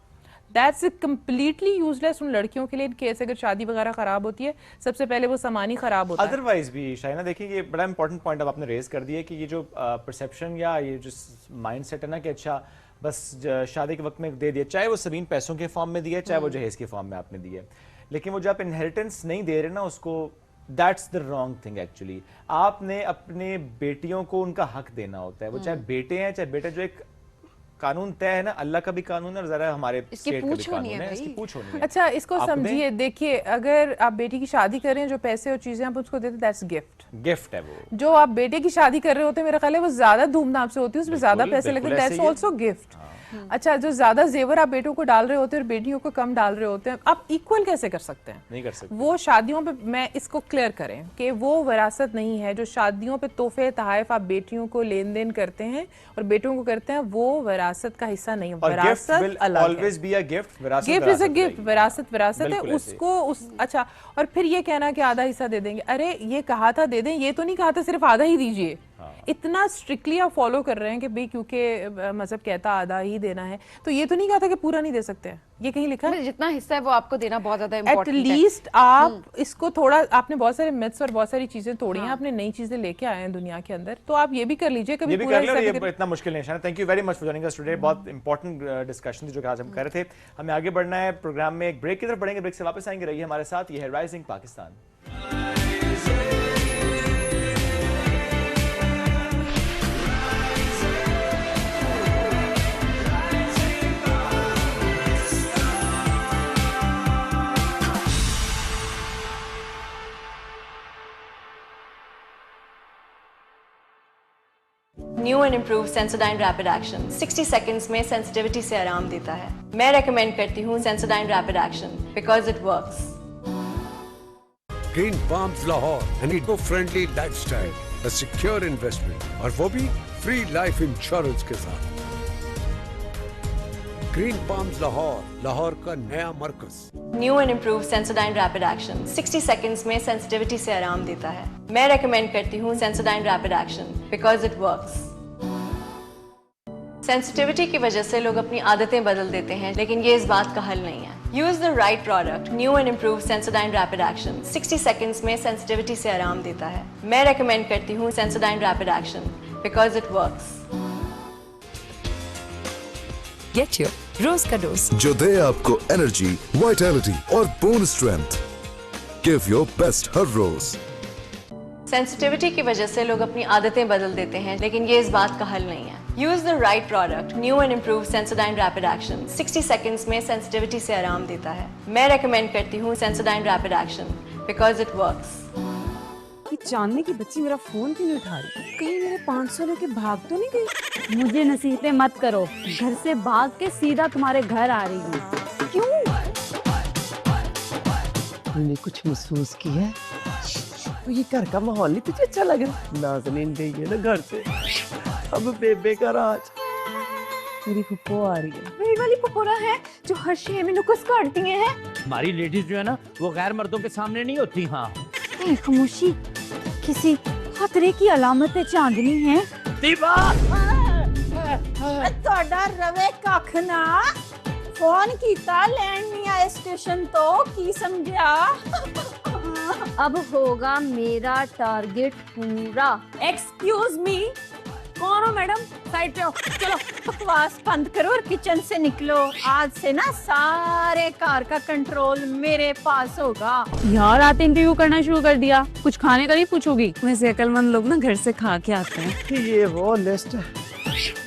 That's completely useless उन लड़कियों के लिए इन केस अगर शादी वगैरह खराब होती है, सबसे पहले वो सामान ही खराब होता है। अदरवाइज भी शाइना देखिए, ये बड़ा इंपॉर्टेंट पॉइंट अब आपने रेज कर दिया कि ये जो परसेप्शन या ये जो माइंड सेट है ना कि अच्छा बस शादी के वक्त में दे दिया, चाहे वो सबीन पैसों के फॉर्म में दिया, चाहे वो जहेज के फॉर्म में आपने दिया, लेकिन वो जो आप इनहेरिटेंस नहीं दे रहे ना उसको, that's the wrong thing actually. आपने अपने बेटियों को उनका हक देना होता है, वो चाहे बेटे हैं चाहे बेटे, जो एक कानून तय है ना, अल्लाह का भी कानून है और जरा हमारे स्टेट का भी कानून है, इसकी पूछ होनी है। अच्छा, इसको समझिए, देखिए अगर आप बेटी की शादी कर रहे हैं, जो पैसे और चीजें आप उसको देते, दैट्स गिफ्ट है वो। जो आप बेटे की शादी कर रहे होते हैं, मेरा ख्याल है वो ज्यादा धूमधाम से होती है, उसमें ज्यादा पैसे लगते हैं, दैट्स आल्सो गिफ्ट। अच्छा, जो ज्यादा जेवर आप बेटों को डाल रहे होते हैं और बेटियों को कम डाल रहे होते हैं, आप इक्वल कैसे कर सकते हैं? नहीं कर सकते। वो शादियों पे, मैं इसको क्लियर करें कि वो विरासत नहीं है। जो शादियों पे तोहफे तोहफ आप बेटियों को लेन देन करते हैं और बेटों को करते हैं, वो विरासत का हिस्सा नहीं है। विरासत अलग है, गिफ्ट इज अ गिफ्ट, विरासत है उसको अच्छा। और फिर ये कहना कि आधा हिस्सा दे देंगे, अरे ये कहा था दे दें, ये तो नहीं कहा था सिर्फ आधा ही दीजिए। इतना स्ट्रिक्टली आप फॉलो कर रहे हैं कि भाई क्योंकि मजहब कहता आधा ही देना है, तो ये तो नहीं कहा था कि पूरा नहीं दे सकते हैं, ये कहीं लिखा है? जितना हिस्सा है वो आपको देना बहुत ज्यादा इम्पोर्टेंट है। एटलीस्ट आप इसको थोड़ा, आपने बहुत सारे मिथ्स और बहुत सारी चीजें तोड़ी हैं, आपने नई चीजें लेके आए हैं दुनिया के अंदर, तो आप ये भी कर लीजिए कभी पूरा हिस्सा भी कर। इतना मुश्किल नहीं है। Thank you very much for joining us today. बहुत इंपॉर्टेंट डिस्कशन थी जो आज हम कर रहे थे। हमें आगे बढ़ना है प्रोग्राम में, एक ब्रेक की तरफ बढ़ेंगे, ब्रेक से वापस आएंगे, रहिए हमारे साथ। ये है rising Pakistan. New and improve Sensodyne rapid action 60 seconds में सेंसिटिविटी से आराम देता है। मैं रेकमेंड करती हूँ Sensodyne rapid action because it works. Green palms Lahore, an eco friendly lifestyle, a secure investment, और वो भी फ्री लाइफ इंश्योरेंस के साथ। ग्रीन पाम्स लाहौर, लाहौर का नया मरकज। New and improve Sensodyne rapid action 60 seconds में सेंसिटिविटी से आराम देता है। मैं रेकमेंड करती हूँ Sensodyne rapid action because it works. Sensitivity की वजह से लोग अपनी आदतें बदल देते हैं, लेकिन ये इस बात का हल नहीं है। Use the right product, new and improve Sensodyne rapid action 60 seconds में सेंसिटिविटी से आराम देता है। मैं रेकमेंड करती हूँ Sensodyne rapid action because it works. Get your रोज का डोज, जो दे आपको एनर्जी, वाइटैलिटी और bone strength. Give your best हर रोज। सेंसिटिविटी की वजह से लोग अपनी आदतें बदल देते हैं, लेकिन ये इस बात का हल नहीं है। Use the right product, new and improve Sensodyne rapid action 60 seconds में सेंसिटिविटी से आराम देता है। मैं रेकमेंड करती हूँ Sensodyne rapid action because it works. जानने की बच्ची मेरा फोन क्यों नहीं उठा रही? कहीं मेरे 500 लेके भाग तो नहीं गई? मुझे नसीहतें मत करो, घर से भाग के सीधा तुम्हारे घर आ रही हूँ। क्यों? तूने कुछ महसूस किया है? तो ये घर का माहौल नहीं तुझे अच्छा लग रहा? नाज़नीन गई है ना घर से, अब बेबे का राज। मेरी फुप्पो आ रही है। वही वाली फुप्पोरा है जो हर शे में नुक्स काटती हैं। हमारी लेडीज जो है ना, वो गैर मर्दों के सामने नहीं होती। हाँ, खामोशी, किसी खतरे की अलामत है। चांदनी है दीपा, ਤੁਹਾਡਾ ਰਵੇ ਕੱਖ ਨਾ फोन कीता लैंड नहीं आए स्टेशन तो की समझा। अब होगा मेरा टारगेट पूरा। एक्सक्यूज मी, कौन हो मैडम? साइड पे आओ। चलो बकवास बंद करो और किचन से निकलो। आज से ना सारे कार का कंट्रोल मेरे पास होगा। यार आते इंटरव्यू करना शुरू कर दिया, कुछ खाने का नहीं पूछोगी? वैसे अकलमंद लोग ना घर से खा के आते हैं। ये वो लिस्ट है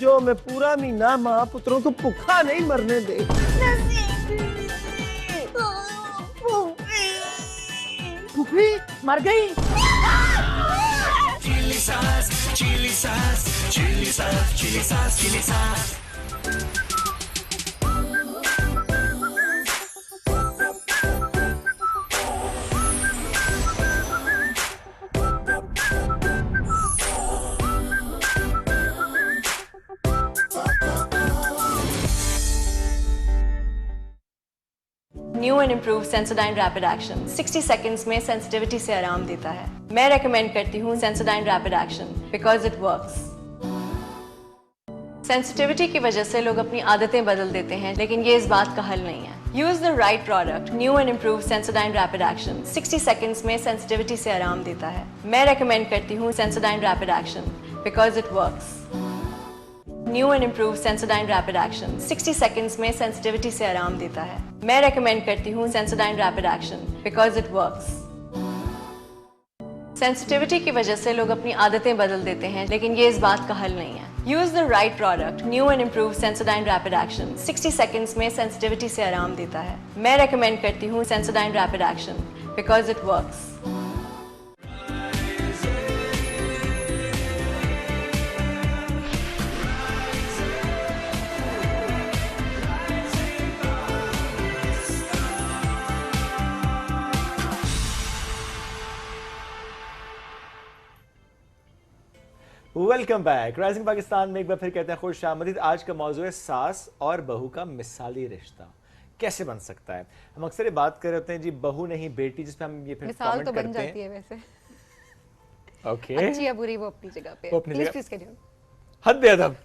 जो मैं पूरा महीना माँ पुत्रों को भूखा नहीं मरने दे। फूफी मर गई। Chilli sauce, chilli sauce, chilli sauce, chilli sauce, chilli sauce. New and improve Sensodyne rapid action 60 seconds में सेंसिटिविटी से आराम देता है। मैं रेकमेंड करती हूँ Sensodyne rapid action because it works. Sensitivity की वजह से लोग अपनी आदतें बदल देते हैं, लेकिन ये इस बात का हल नहीं है। Use the right product, new and improve Sensodyne rapid action 60 seconds में सेंसिटिविटी से आराम देता है। मैं रेकमेंड करती हूँ Sensodyne rapid action because it works. New and improve Sensodyne rapid action 60 seconds में सेंसिटिविटी से आराम देता है। मैं रेकमेंड करती हूँ Sensodyne rapid action because it works. Sensitivity की वजह से लोग अपनी आदतें बदल देते हैं, लेकिन ये इस बात का हल नहीं है। Use the right product, new and improve Sensodyne rapid action 60 seconds में सेंसिटिविटी से आराम देता है। मैं रेकमेंड करती हूँ Sensodyne rapid action because it works. Welcome back. Rising Pakistan में एक बार फिर कहते हैं खुश आमदीद। आज का मौजू है सास और बहू का मिसाली रिश्ता कैसे बन सकता है। हम अक्सर ये बात कर रहे होते हैं जी बहू नहीं बेटी, जिसपे हम ये फिर मिसाल तो बन करते जाती है वैसे। ओके, अच्छी या बुरी वो अपनी जगह पे। प्लीज करिए। हद अदब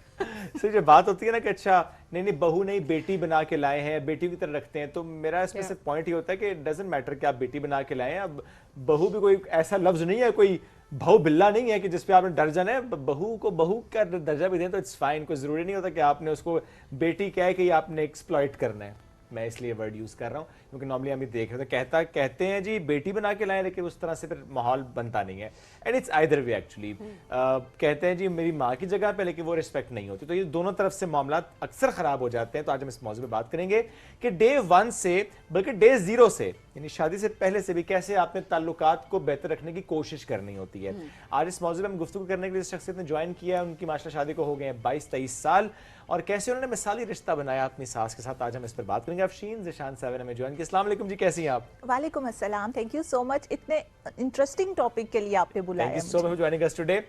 से जो बात होती है ना कि अच्छा नहीं बहू नहीं बेटी बना के लाए हैं, बेटी की तरह रखते हैं, तो मेरा इसमें सिर्फ पॉइंट ये होता है कि डजंट मैटर कि आप बेटी बना के लाए हैं। अब बहू भी कोई ऐसा लफ्ज नहीं है, कोई भाव बिल्ला नहीं है कि जिसपे आपने डर जाना है। बहू को बहू का दर्जा भी दें तो इट्स फाइन। कोई जरूरी नहीं होता कि आपने उसको बेटी कहे कि आपने एक्सप्लॉइट करना है। मैं इसलिए वर्ड यूज कर रहा हूँ क्योंकि नॉर्मली हम देख रहे थे कहते हैं जी बेटी बना के लाए, लेकिन उस तरह से फिर माहौल बनता नहीं है। And it's either way actually. कहते हैं जी मेरी माँ की जगह पे, लेकिन वो रिस्पेक्ट नहीं होती। तो ये दोनों तरफ से मामला अक्सर खराब हो जाते हैं। तो आज हम इस मौजूद पे बात करेंगे कि डे 1 से बल्कि डे 0 से, यानी शादी से पहले से भी कैसे आपने ताल्लुकात को बेहतर रखने की कोशिश करनी होती है। आज इस मौजूद में हम गुफ्तगू करने के लिए जिस शख्सियत ने ज्वाइन किया है, उनकी माशाल्लाह शादी को हो गए हैं 22-23 साल, और कैसे उन्होंने मिसाली रिश्ता बनाया अपनी सास के साथ। आज हम इस पर बात करेंगे। अफशीन ज़िशान साहब हमें ज्वाइन किया। अस्सलाम वालेकुम जी, कैसी हैं आप? वालेकुम अस्सलाम, थैंक यू सो मच। इतने इंटरेस्टिंग टॉपिक के लिए आपने बुलाया। Thank you so much for joining us today.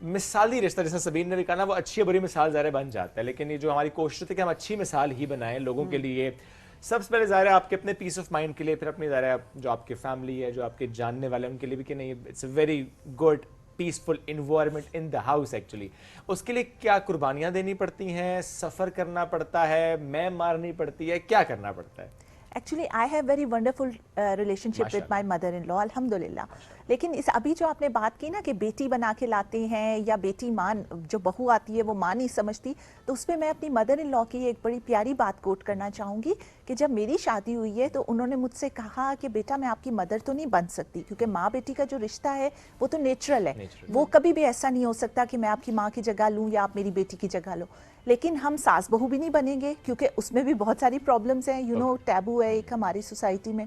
मिसाली रिश्ता, जैसा सबीन ने भी कहा ना, वो अच्छी बुरी मिसाल ज़ाहिर बन जाता है, लेकिन ये जो हमारी कोशिश थी कि हम अच्छी मिसाल ही बनाएं लोगों के लिए। सबसे पहले ज़ाहिर है आपके अपने पीस ऑफ माइंड के लिए, फिर अपनी ज़ाहिर है जो आपकी फैमिली है, जो आपके जानने वाले हैं, उनके लिए भी कि नहीं it's a very good peaceful environment in the house. Actually उसके लिए क्या कुर्बानियाँ देनी पड़ती हैं, सफ़र करना पड़ता है, मैं मारनी पड़ती है, क्या करना पड़ता है? Actually I have very wonderful relationship with my mother in law, अल्हम्दुलिल्लाह। लेकिन इस अभी जो आपने बात की ना कि बेटी बना के लाते हैं या बेटी माँ, जो बहू आती है वो माँ नहीं समझती, तो उस पर मैं अपनी मदर इन लॉ की एक बड़ी प्यारी बात कोट करना चाहूँगी कि जब मेरी शादी हुई है तो उन्होंने मुझसे कहा कि बेटा मैं आपकी मदर तो नहीं बन सकती, क्योंकि माँ बेटी का जो रिश्ता है वो तो नेचुरल है, वो कभी भी ऐसा नहीं हो सकता कि मैं आपकी माँ की जगह लूँ या आप मेरी बेटी की जगह लो। लेकिन हम सास बहू भी नहीं बनेंगे क्योंकि उसमें भी बहुत सारी प्रॉब्लम्स हैं, यू नो, टैबू है एक हमारी सोसाइटी में।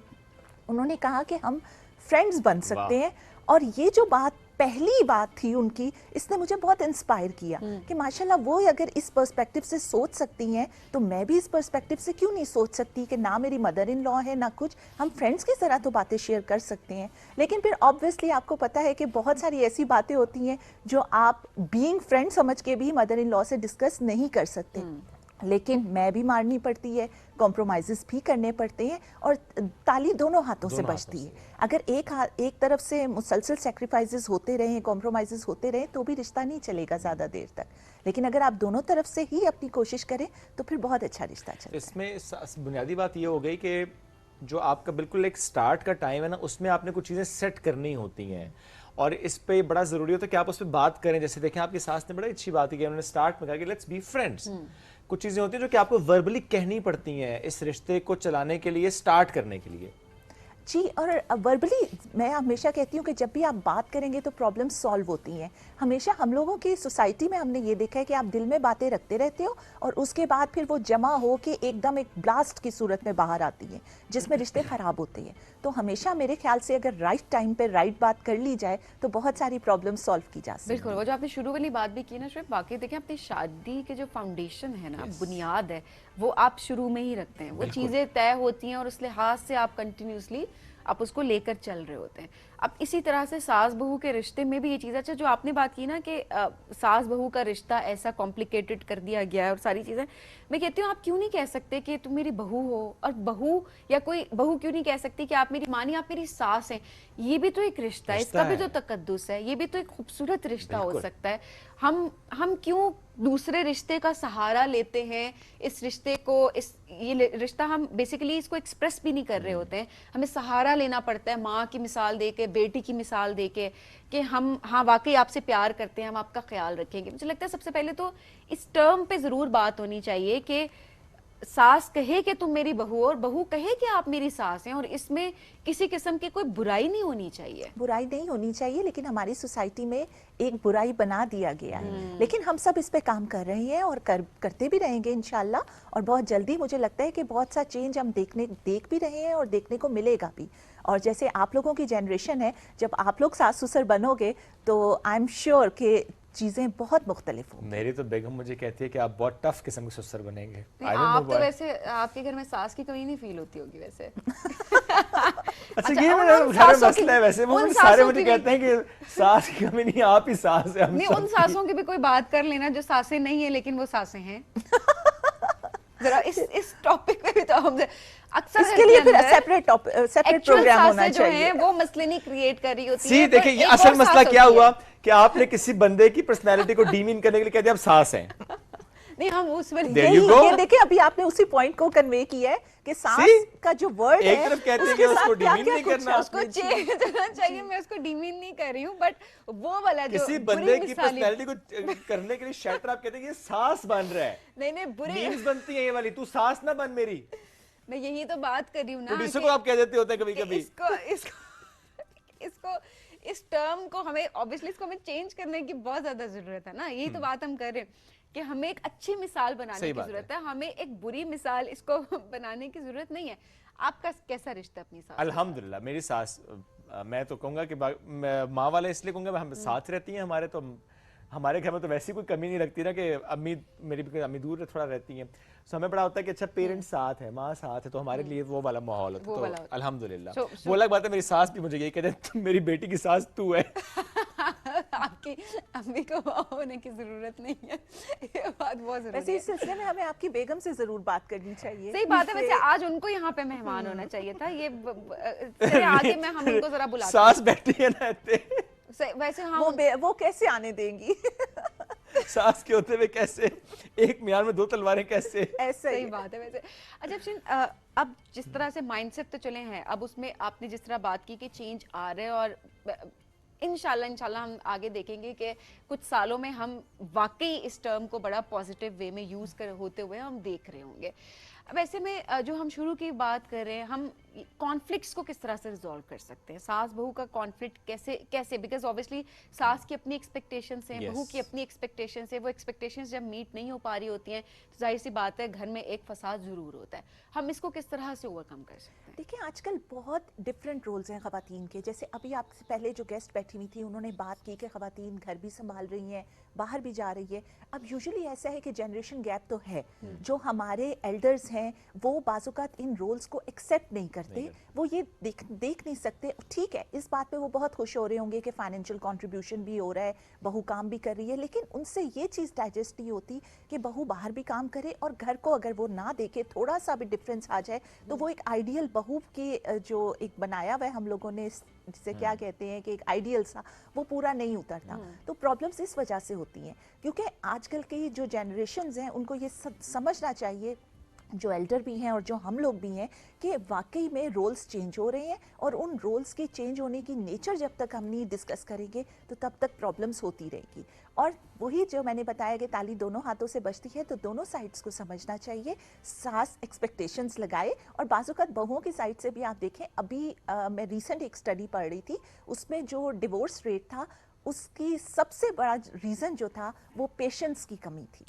उन्होंने कहा कि हम फ्रेंड्स बन सकते हैं, और ये जो बात पहली बात थी उनकी, इसने मुझे बहुत इंस्पायर किया कि माशाल्लाह वो अगर इस पर्सपेक्टिव से सोच सकती हैं तो मैं भी इस पर्सपेक्टिव से क्यों नहीं सोच सकती कि ना मेरी मदर इन लॉ है ना कुछ, हम फ्रेंड्स की तरह तो बातें शेयर कर सकते हैं। लेकिन फिर ऑब्वियसली आपको पता है कि बहुत सारी ऐसी बातें होती हैं जो आप बीइंग फ्रेंड समझ के भी मदर इन लॉ से डिस्कस नहीं कर सकते। लेकिन मैं भी मारनी पड़ती है, कॉम्प्रोमाइज़ेस भी करने पड़ते हैं, और ताली दोनों हाथों से बजती है। अगर एक तरफ से मुसलसल सेक्रीफाइसेस होते रहें, कॉम्प्रोमाइज़ेस होते रहें, तो भी रिश्ता नहीं चलेगा ज़्यादा देर तक। लेकिन अगर आप दोनों तरफ से ही अपनी कोशिश करें तो फिर बहुत अच्छा रिश्ता चलेगा। इसमें बुनियादी बात ये हो गई कि जो आपका बिल्कुल एक स्टार्ट का टाइम है ना, उसमें आपने कुछ चीज़ें सेट करनी होती हैं, और इस पे बड़ा ज़रूरी होता है कि आप उस पर बात करें। जैसे देखें आपकी सास ने बड़ी अच्छी बात की, उन्होंने स्टार्ट में कहा कि लेट्स बी फ्रेंड्स। कुछ चीज़ें होती हैं जो कि आपको वर्बली कहनी पड़ती हैं इस रिश्ते को चलाने के लिए, स्टार्ट करने के लिए। जी, और वर्बली मैं हमेशा कहती हूँ कि जब भी आप बात करेंगे तो प्रॉब्लम सॉल्व होती हैं। हमेशा हम लोगों की सोसाइटी में हमने ये देखा है कि आप दिल में बातें रखते रहते हो और उसके बाद फिर वो जमा हो के एकदम एक ब्लास्ट की सूरत में बाहर आती है, जिसमें रिश्ते ख़राब होते हैं। तो हमेशा मेरे ख्याल से अगर राइट टाइम पे राइट बात कर ली जाए तो बहुत सारी प्रॉब्लम सॉल्व की जा सकती है। बिल्कुल, वो जो आपने शुरू वाली बात भी की ना श्रेय, बाकी देखें अपनी शादी के जो फाउंडेशन है ना, बुनियाद है, वो आप शुरू में ही रखते हैं। वो चीज़ें तय होती हैं और उस लिहाज से आप कंटिन्यूसली आप उसको लेकर चल रहे होते हैं। अब इसी तरह से सास बहू के रिश्ते में भी ये चीज़, अच्छा जो आपने बात की ना कि सास बहू का रिश्ता ऐसा कॉम्प्लिकेटेड कर दिया गया है और सारी चीज़ें, मैं कहती हूँ आप क्यों नहीं कह सकते कि तुम मेरी बहू हो, और बहू या कोई बहू क्यों नहीं कह सकती कि आप मेरी मानी, आप मेरी सास हैं। ये भी तो एक रिश्ता है, इसका भी तो तकद्दुस है, ये भी तो एक खूबसूरत रिश्ता हो सकता है। हम क्यों दूसरे रिश्ते का सहारा लेते हैं, इस रिश्ते को, ये रिश्ता हम बेसिकली इसको एक्सप्रेस भी नहीं कर रहे होते हैं, हमें सहारा लेना पड़ता है माँ की मिसाल दे के, बेटी की मिसाल दे के कि हम हाँ वाकई आपसे प्यार करते हैं, हम आपका ख्याल रखेंगे। मुझे लगता है सबसे पहले तो इस टर्म पे ज़रूर बात होनी चाहिए कि सास कहे कि तुम मेरी बहू हो और बहू कहे कि आप मेरी सास हैं, और इसमें किसी किस्म की कोई बुराई नहीं होनी चाहिए। बुराई नहीं होनी चाहिए, लेकिन हमारी सोसाइटी में एक बुराई बना दिया गया है। लेकिन हम सब इस पे काम कर रहे हैं और करते भी रहेंगे इंशाल्लाह, और बहुत जल्दी मुझे लगता है कि बहुत सा चेंज हम देख भी रहे हैं और देखने को मिलेगा भी। और जैसे आप लोगों की जनरेशन है, जब आप लोग सास ससुर बनोगे तो आई एम श्योर कि चीजें बहुत मुख्तलिफ होंगी। मेरी तो बेगम मुझे कहती है कि आप बहुत टफ किस्म के ससुर बनेंगे। आप तो वैसे आपके घर में सास की कमी नहीं फील होती होगी वैसे। अच्छा ये मेरा मसला है वैसे, वो सारे मुझे कहते हैं कि सास की कमी नहीं, आप ही सास है। नहीं, उन सासों की भी कोई बात कर लेना जो सासें नहीं है लेकिन वो सासें हैं। जरा इस टॉपिक पे भी तो हम अक्सर इसके लिए फिर सेपरेट प्रोग्राम होना चाहिए। वो मसले नहीं क्रिएट कर रही होती है। देखिए ये असल मसला क्या हुआ कि आपने किसी बंदे की पर्सनालिटी को डीमीन करने के लिए कह दिया आप सास हैं। नहीं, हम उस ये देखिए अभी आपने उसी पॉइंट को कन्वे किया है कि सास का जो वर्ड है, एक तरफ कहते हैं कि उसको डीमीन नहीं करना, उसको चेंज करना चाहिए। मैं उसको डीमीन नहीं कर रही हूँ, बट वो वाला जो किसी बंदे की पर्सनालिटी को करने के लिए शटर आप कहते हैं ये सास बन रहा है। नहीं बुरी मीम्स बनती है ये वाली, तू सास ना बन मेरी। मैं यही तो बात कर रही हूँ ना, प्रोड्यूसर को आप कह देते होते हैं कभी-कभी। इसको इस टर्म को हमें ऑब्वियसली इसको हमें चेंज करने की बहुत ज्यादा जरूरत है ना। यही तो बात हम कर रहे हैं कि हमें एक अच्छी मिसाल बनाने की जरूरत है, हमें एक बुरी मिसाल इसको बनाने की जरूरत नहीं है। आपका कैसा रिश्ता अपनी सास? अल्हम्दुलिल्लाह मेरी सास, मैं तो कहूँगा कि माँ वाले इसलिए कहूँगा हम साथ रहती हैं हमारे, तो हमारे घर में तो वैसी कोई कमी नहीं रखती ना कि अम्मी मेरी अम्मी दूर थोड़ा रहती हैं, तो हमें बड़ा होता है कि अच्छा पेरेंट्स साथ है, माँ साथ है, तो हमारे लिए वो वाला माहौल होता है। तो अल्हम्दुलिल्लाह वो अलग बात है। मेरी सास भी मुझे यही कहते हैं तुम मेरी बेटी की सास तू है। आपकी अम्मी को होने की जरूरत नहीं है, ये बात बहुत जरूरी है। वैसे इस सिलसिले में हमें आपकी बेगम से जरूर बात करनी चाहिए। सही बात है, वैसे आज उनको यहाँ पे मेहमान होना चाहिए था। ये आगे मैं हम उनको जरा बुलाते हैं। सास बैठी है ना वैसे हाँ वो कैसे आने देंगी? सास के होते हुए कैसे एक म्यान में दो तलवारें कैसे? ऐसे ही बात है वैसे। अच्छा अब जिस तरह से माइंडसेट तो चले हैं, अब उसमें आपने जिस तरह बात की कि चेंज आ रहे हैं और इंशाल्लाह हम आगे देखेंगे कि कुछ सालों में हम वाकई इस टर्म को बड़ा पॉजिटिव वे में यूज कर होते हुए हम देख रहे होंगे। अब ऐसे में जो हम शुरू की बात कर रहे हैं, हम कॉन्फ्लिक्ट्स को किस तरह से रिजॉल्व कर सकते हैं? सास बहू का कॉन्फ्लिक्ट कैसे बिकॉज ऑब्वियसली सास की अपनी एक्सपेक्टेशंस हैं, बहू की अपनी एक्सपेक्टेशंस है, वो एक्सपेक्टेशंस जब मीट नहीं हो पा रही होती हैं तो जाहिर सी बात है घर में एक फसाद जरूर होता है। हम इसको किस तरह से ओवरकम कर सकते हैं? देखिए आजकल बहुत डिफरेंट रोल्स हैं ख़वातीन के। जैसे अभी आपसे पहले जो गेस्ट बैठी हुई थी उन्होंने बात की कि ख़वातीन घर भी संभाल रही हैं, बाहर भी जा रही है। अब यूजुअली ऐसा है कि जनरेशन गैप तो है, जो हमारे एल्डर्स हैं वो बाज़-औक़ात इन रोल्स को एक्सेप्ट नहीं करते, वो ये देख नहीं सकते। ठीक है, इस बात पे वो बहुत खुश हो रहे होंगे कि फाइनेंशियल कंट्रीब्यूशन भी हो रहा है, बहू काम भी कर रही है, लेकिन उनसे ये चीज़ डाइजेस्ट नहीं होती कि बहू बाहर भी काम करे और घर को अगर वो ना देखे, थोड़ा सा भी डिफरेंस आ जाए तो वो एक आइडियल बहू की जो एक बनाया हुआ है हम लोगों ने, जिसे क्या कहते हैं कि एक आइडियल सा, वो पूरा नहीं उतरता। तो प्रॉब्लम्स इस वजह से होती हैं क्योंकि आजकल की जो जनरेशन्स हैं उनको ये समझना चाहिए, जो एल्डर भी हैं और जो हम लोग भी हैं, कि वाकई में रोल्स चेंज हो रहे हैं और उन रोल्स की चेंज होने की नेचर जब तक हम नहीं डिस्कस करेंगे तो तब तक प्रॉब्लम्स होती रहेगी। और वही जो मैंने बताया कि ताली दोनों हाथों से बजती है, तो दोनों साइड्स को समझना चाहिए। सास एक्सपेक्टेशंस लगाए और बाज़-औक़ात बहुओं की साइड से भी आप देखें, अभी मैं रिसेंट एक स्टडी पढ़ रही थी, उसमें जो डिवोर्स रेट था उसकी सबसे बड़ा रीज़न जो था वो पेशेंस की कमी थी।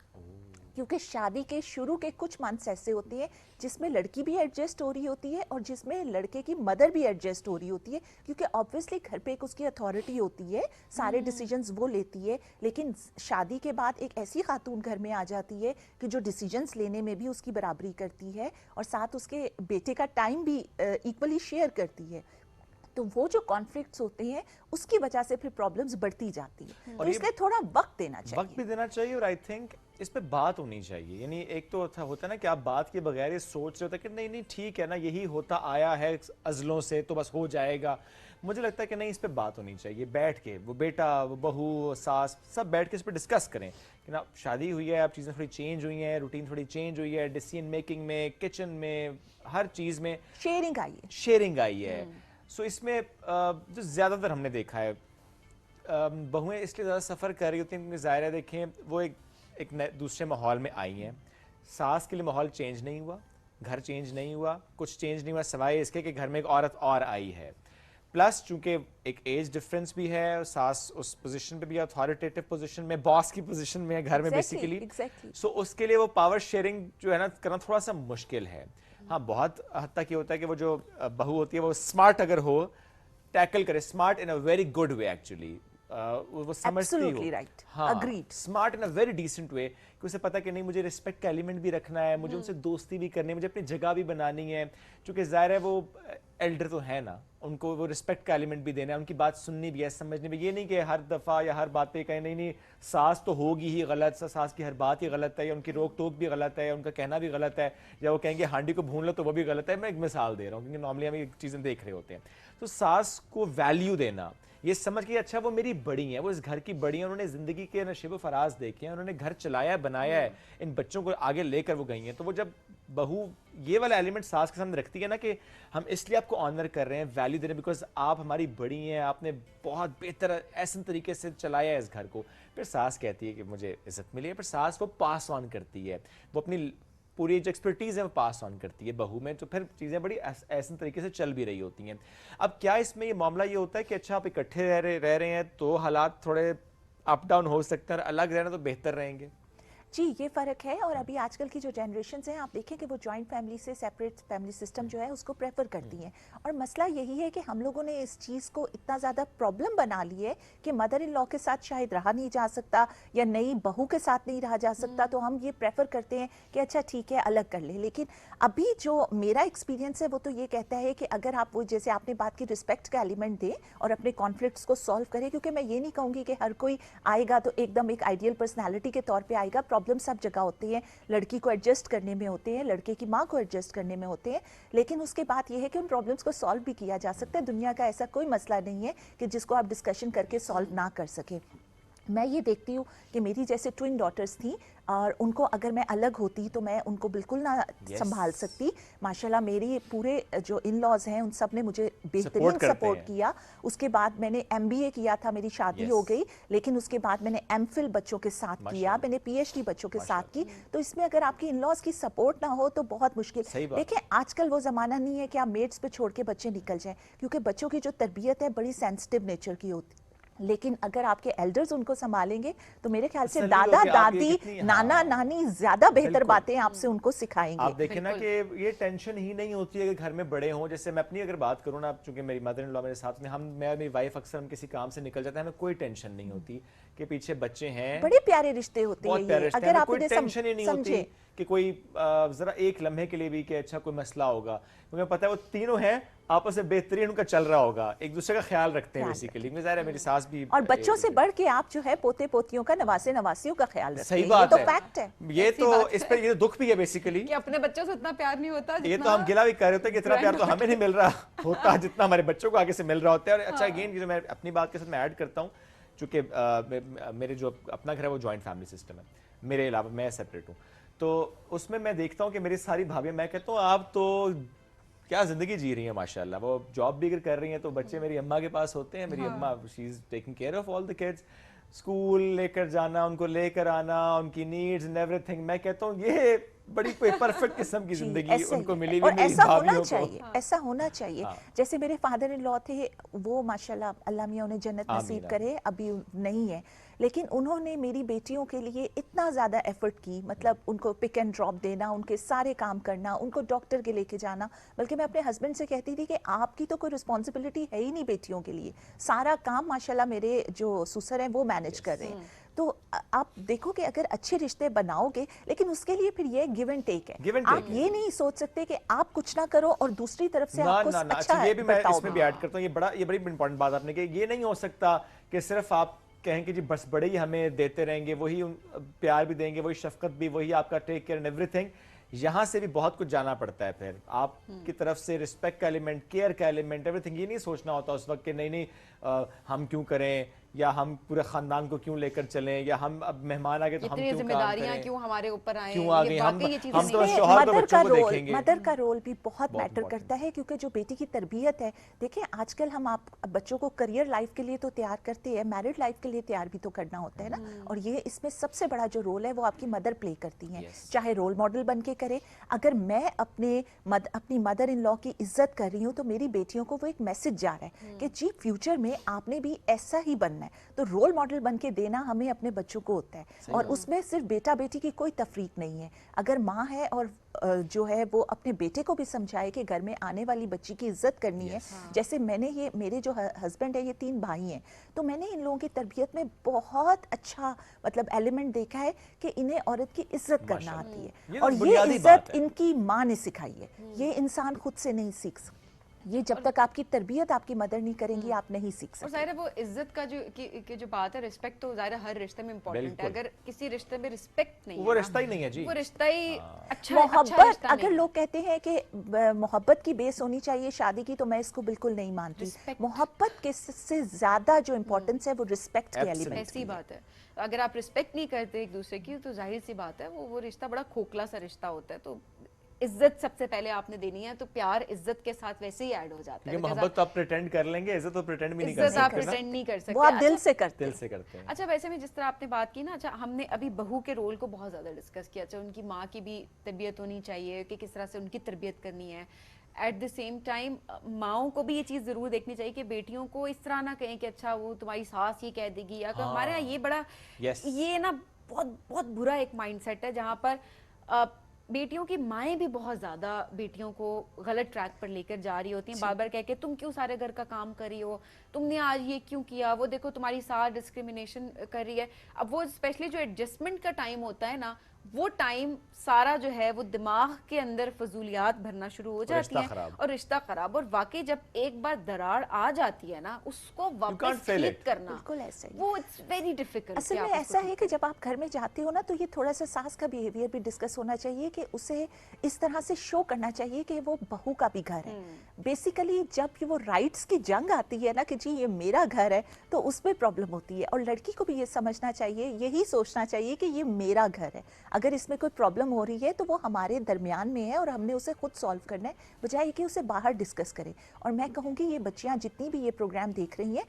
क्योंकि शादी के शुरू के कुछ मंथ्स ऐसे होते हैं जिसमें लड़की भी एडजस्ट हो रही होती है और जिसमें लड़के की मदर भी एडजस्ट हो रही होती है, क्योंकि ऑब्वियसली घर पे एक उसकी अथॉरिटी होती है, सारे डिसीजंस वो लेती है। लेकिन शादी के बाद एक ऐसी खातून घर में आ जाती है कि जो डिसीजंस लेने में भी उसकी बराबरी करती है और साथ उसके बेटे का टाइम भी इक्वली शेयर करती है। तो वो जो कॉन्फ्लिक्ट्स होते हैं उसकी वजह से फिर प्रॉब्लम्स बढ़ती जाती है। तो इसलिए थोड़ा वक्त देना चाहिए। वक्त भी देना चाहिए और आई थिंक इस पे बात होनी चाहिए। यानी एक तो होता है ना कि आप बात के बगैर ये सोच रहे होते कि नहीं नहीं ठीक है ना, यही होता आया है अजलों से तो बस हो जाएगा। मुझे लगता है कि नहीं, इस पे बात होनी चाहिए, बैठ के वो बेटा वो बहू सास सब बैठ के इस पे डिस्कस करें कि ना शादी हुई है, अब चीज़ें थोड़ी चेंज हुई हैं, रूटीन थोड़ी चेंज हुई है, डिसीजन मेकिंग में, किचन में, हर चीज़ में शेयरिंग आई है। सो इसमें जो ज़्यादातर हमने देखा है बहुएं इसलिए ज़्यादा सफ़र कर रही होती हैं क्योंकि ज़ाहिर है देखें वो एक दूसरे माहौल में आई हैं। सास के लिए माहौल चेंज नहीं हुआ, घर चेंज नहीं हुआ, कुछ चेंज नहीं हुआ सिवाय इसके कि घर में एक औरत और आई है। प्लस चूंकि एक एज डिफरेंस भी है, सास उस पोजीशन पे भी अथॉरिटेटिव पोजीशन में, बॉस की पोजीशन में है घर में बेसिकली। सो उसके लिए वो पावर शेयरिंग जो है ना करना थोड़ा सा मुश्किल है। हाँ, बहुत हद तक ये होता है कि वो जो बहू होती है वो स्मार्ट अगर हो, टैकल करे, smart in a very good way actually, वो समझती हो, हाँ, smart in a very decent way कि उसे पता कि नहीं मुझे रिस्पेक्ट का एलिमेंट भी रखना है, मुझे उनसे दोस्ती भी करनी है, मुझे अपनी जगह भी बनानी है। क्योंकि ज़ाहिर है वो एल्डर तो है ना, उनको वो रिस्पेक्ट का एलिमेंट भी देना है, उनकी बात सुननी भी है, समझनी भी। ये नहीं कि हर दफ़ा या हर बात पे कहें नहीं नहीं सास तो होगी ही गलत, सास की हर बात ही गलत है, या उनकी रोक टोक भी गलत है, उनका कहना भी गलत है, या वो कहेंगे हांडी को भून लो तो वो भी गलत है। मैं एक मिसाल दे रहा हूँ क्योंकि नॉर्मली हम ये चीज़ें देख रहे होते हैं। तो सास को वैल्यू देना, ये समझ के अच्छा वो मेरी बड़ी हैं, वो इस घर की बड़ी हैं, उन्होंने ज़िंदगी के नशीब फराज देखे हैं, उन्होंने घर चलाया बनाया है, इन बच्चों को आगे लेकर वो गई हैं। तो वो जब बहू ये वाला एलिमेंट सास के सामने रखती है ना कि हम इसलिए आपको ऑनर कर रहे हैं, वैल्यू दे रहे हैं बिकॉज आप हमारी बड़ी हैं, आपने बहुत बेहतर ऐसे तरीके से चलाया है इस घर को, फिर सास कहती है कि मुझे इज्जत मिली है। फिर सास वो पास ऑन करती है, वो अपनी पूरी जो एक्सपर्टीज़ है वो पास ऑन करती है बहू में, तो फिर चीज़ें बड़ी ऐसे तरीके से चल भी रही होती हैं। अब क्या इसमें ये मामला ये होता है कि अच्छा आप इकट्ठे रह रहे हैं तो हालात थोड़े अप डाउन हो सकते हैं, और अलग रहना तो बेहतर रहेंगे। जी, ये फ़र्क है। और अभी आजकल की जो जनरेशन्स हैं, आप देखें कि वो जॉइंट फैमिली से सेपरेट फैमिली सिस्टम जो है उसको प्रेफर करती हैं। और मसला यही है कि हम लोगों ने इस चीज़ को इतना ज़्यादा प्रॉब्लम बना ली है कि मदर इन लॉ के साथ शायद रहा नहीं जा सकता या नई बहू के साथ नहीं रहा जा सकता, तो हम ये प्रेफर करते हैं कि अच्छा ठीक है अलग कर ले। लेकिन अभी जो मेरा एक्सपीरियंस है वो तो ये कहता है कि अगर आप वो जैसे आपने बात की रिस्पेक्ट का एलिमेंट दें और अपने कॉन्फ्लिक्ट्स को सॉल्व करें, क्योंकि मैं ये नहीं कहूँगी कि हर कोई आएगा तो एकदम एक आइडियल पर्सनैलिटी के तौर पर आएगा। प्रॉब्लम सब जगह होती है, लड़की को एडजस्ट करने में होते हैं, लड़के की माँ को एडजस्ट करने में होते हैं, लेकिन उसके बाद ये है कि उन प्रॉब्लम्स को सॉल्व भी किया जा सकता है। दुनिया का ऐसा कोई मसला नहीं है कि जिसको आप डिस्कशन करके सॉल्व ना कर सकें। मैं ये देखती हूँ कि मेरी जैसे ट्विन डॉटर्स थी और उनको अगर मैं अलग होती तो मैं उनको बिल्कुल ना संभाल सकती। माशाल्लाह मेरी पूरे जो इन लॉज हैं उन सब ने मुझे बेहतरीन सपोर्ट किया। उसके बाद मैंने MBA किया था, मेरी शादी हो गई, लेकिन उसके बाद मैंने MPhil बच्चों के साथ किया, मैंने PhD बच्चों के साथ की। तो इसमें अगर आपकी इन लॉज की सपोर्ट ना हो तो बहुत मुश्किल। देखिए आजकल वो ज़माना नहीं है कि आप मेड्स पे छोड़ के बच्चे निकल जाएं, क्योंकि बच्चों की जो तरबियत है बड़ी सेंसिटिव नेचर की होती है। लेकिन अगर आपके एल्डर्स उनको संभालेंगे तो मेरे ख्याल से दादा दादी नाना नानी ज्यादा बेहतर बातें आपसे उनको सिखाएंगे। आप देखें ना कि ये टेंशन ही नहीं होती है कि घर में बड़े हों। जैसे मैं अपनी अगर बात करूँ ना, चूंकि मेरी मदर इन लॉ मेरे साथ में, मैं मेरी वाइफ अक्सर हम किसी काम से निकल जाते हैं, हमें कोई टेंशन नहीं होती कि पीछे बच्चे हैं, बड़े प्यारे रिश्ते होते हैं। अगर आप कोई टेंशन ही नहीं होती कि कोई जरा एक लम्हे के लिए भी कि अच्छा कोई मसला होगा, क्योंकि पता है वो तीनों हैं आपस में बेहतरीन उनका चल रहा होगा, एक दूसरे का ख्याल रखते हैं बेसिकली। ज़ाहिर है मेरी सास भी, और बच्चों से बढ़ के आप जो है पोते पोतियों का, नवासे नवासियों का ख्याल रखते हैं। सही बात है, ये तो फैक्ट है। ये तो इस पर ये दुख भी है बेसिकली कि अपने बच्चों से इतना प्यार नहीं होता। ये तो हम गिला भी कर रहे होते हैं कि इतना प्यार तो हमें नहीं मिल रहा होता जितना हमारे बच्चों को आगे से मिल रहा होता है। और अच्छा अगेन जो मैं अपनी बात के साथ मैं ऐड करता हूँ, चूँकि मेरे जो अपना घर है वो जॉइंट फैमिली सिस्टम है, मेरे अलावा मैं सेपरेट हूँ, तो उसमें मैं देखता हूँ कि मेरी सारी भाभियाँ, मैं कहता हूँ आप तो क्या ज़िंदगी जी रही है माशाल्लाह। वो जॉब भी कर रही हैं तो बच्चे मेरी अम्मा के पास होते हैं, मेरी अम्मा she is taking care of all the kids, school लेकर जाना, उनको लेकर आना, उनकी नीड्स एंड एवरीथिंग। मैं कहता हूँ ये बड़ी परफेक्ट किस्म की जिंदगी उनको मिली हुई, मेरी भाभियों को। ऐसा होना चाहिए। जैसे मेरे फादर इन लॉ थे, वो माशाल्लाह अल्लाह मियां उन्हें जन्नत नसीब करे, अभी नहीं है, लेकिन उन्होंने मेरी बेटियों के लिए इतना ज़्यादा एफर्ट की, मतलब उनको पिक एंड ड्रॉप देना, उनके सारे काम करना, उनको डॉक्टर के लेके जाना। बल्कि मैं अपने हस्बैंड से कहती थी कि आपकी तो कोई रिस्पॉन्सिबिलिटी है ही नहीं बेटियों के लिए, सारा काम माशाल्लाह मेरे जो सुसर हैं वो मैनेज कर रहे हैं। तो आप देखो कि अगर अच्छे रिश्ते बनाओगे, लेकिन उसके लिए फिर ये गिव एंड टेक है। आप ये नहीं सोच सकते कि आप कुछ ना करो और दूसरी तरफ से आपको अच्छा ये भी मैं इसमें भी ऐड करता हूँ, ये बड़ी इंपॉर्टेंट बात आपने की। ये नहीं हो सकता कि सिर्फ आप कहें कि जी बस बड़े ही हमें देते रहेंगे, वही प्यार भी देंगे, वही शफकत भी, वही आपका टेक केयर एंड एवरीथिंग। यहाँ से भी बहुत कुछ जाना पड़ता है। फिर आपकी तरफ से रिस्पेक्ट का एलिमेंट, केयर का एलिमेंट, एवरीथिंग। ये नहीं सोचना होता उस वक्त कि नहीं हम क्यों करें, या हम पूरे खानदान को क्यों लेकर चलें, या हम अब मेहमान आ गए तो हम क्यों जिम्मेदारियां क्यों हमारे ऊपर आए, क्यों आ गई, हम तो शौहर को बच्चों को देखेंगे। मदर का रोल भी बहुत मैटर करता है, क्योंकि जो बेटी की तरबियत है, देखिए आजकल हम आप बच्चों को करियर लाइफ के लिए तो तैयार करते हैं, मैरिड लाइफ के लिए तैयार भी तो करना होता है ना। और ये इसमें सबसे बड़ा जो रोल है वो आपकी मदर प्ले करती हैं, चाहे रोल मॉडल बन के करे। अगर मैं अपनी मदर इन लॉ की इज्जत कर रही हूँ तो मेरी बेटियों को वो एक मैसेज जा रहा है कि जी फ्यूचर में आपने भी ऐसा ही बनना है। तो रोल मॉडल बन के देना हमें अपने बच्चों को होता है, और उसमें सिर्फ बेटा बेटी की कोई तफरीक नहीं है। अगर माँ है और जो है वो अपने बेटे को भी समझाए कि घर में आने वाली बच्ची की इज्जत करनी है। जैसे मैंने ये मेरे जो हस्बैंड है, ये 3 भाई हैं, तो मैंने इन लोगों की तरबियत में बहुत अच्छा मतलब एलिमेंट देखा है कि इन्हें औरत की इज्जत करना आती है, और ये इज्जत इनकी माँ ने सिखाई है। ये इंसान खुद से नहीं सीख सकता। ये जब तक आपकी तरबियत आपकी मदर नहीं करेंगी आप नहीं सीख सकते। और ज़ाहिर है वो इज्जत का जो बात है, रिस्पेक्ट तो ज़ाहिर हर रिश्ते में इम्पोर्टेंट है। अगर किसी रिश्ते में रिस्पेक्ट नहीं है, वो रिश्ता ही नहीं है जी, वो रिश्ता ही अच्छा मोहब्बत, अगर लोग कहते हैं कि मोहब्बत की बेस होनी चाहिए शादी की, तो मैं इसको बिल्कुल नहीं मानती। मोहब्बत के से ज्यादा जो इम्पोर्टेंस है वो रिस्पेक्ट के एलिमेंट। ऐसी बात है, अगर आप रिस्पेक्ट नहीं करते एक दूसरे की तो जाहिर सी बात है वो रिश्ता बड़ा खोखला सा रिश्ता होता है। तो इज्जत सबसे पहले आपने देनी है, तो प्यार इज्जत के साथ वैसे ही ऐड हो जाता है। मोहब्बत तो आप प्रेटेंड कर लेंगे, इज्जत तो प्रेटेंड भी नहीं कर सकते। आप प्रेटेंड नहीं कर सकते, वो आप दिल से करते हैं। अच्छा, वैसे में जिस तरह आपने बात की ना, अच्छा हमने अभी बहू के रोल को बहुत ज्यादा डिस्कस किया। अच्छा, उनकी माँ की भी तरबियत होनी चाहिए कि किस तरह से उनकी तरबियत करनी है। एट द सेम टाइम माओं को भी ये चीज़ ज़रूर देखनी चाहिए कि बेटियों को इस तरह ना कहें कि अच्छा वो तुम्हारी सास ये कह देगी, या हमारे यहाँ ये बड़ा ये ना बहुत बहुत बुरा एक माइंडसेट है, जहाँ पर बेटियों की माएँ भी बहुत ज़्यादा बेटियों को गलत ट्रैक पर लेकर जा रही होती हैं। बार बार कह के तुम क्यों सारे घर का काम कर रही हो, तुमने आज ये क्यों किया, वो देखो तुम्हारी सास डिस्क्रिमिनेशन कर रही है। अब वो स्पेशली जो एडजस्टमेंट का टाइम होता है ना, वो टाइम सारा जो है वो दिमाग के अंदर फजूलियात भरना शुरू हो जाती हैं और रिश्ता खराब। और वाकई जब एक बार दरार आ जाती है ना, उसको वापस ठीक करना बिल्कुल ऐसा ही, वो इट्स वेरी डिफिकल्ट। असल में ऐसा है कि जब आप घर में जाते हो ना, तो ये थोड़ा सा सास का बिहेवियर भी डिस्कस होना चाहिए कि उसे इस तरह से शो करना चाहिए कि वो बहू का भी घर है। बेसिकली जब वो राइट्स की जंग आती है ना कि जी ये मेरा घर है, तो उसमें प्रॉब्लम होती है। और लड़की को भी ये समझना चाहिए, यही सोचना चाहिए कि ये मेरा घर है। अगर इसमें कोई प्रॉब्लम हो रही है तो वो हमारे दरमियान में है और हमने उसे खुद सॉल्व करना है, बजाय कि उसे बाहर डिस्कस करें। और मैं कहूँगी ये बच्चियाँ जितनी भी ये प्रोग्राम देख रही हैं,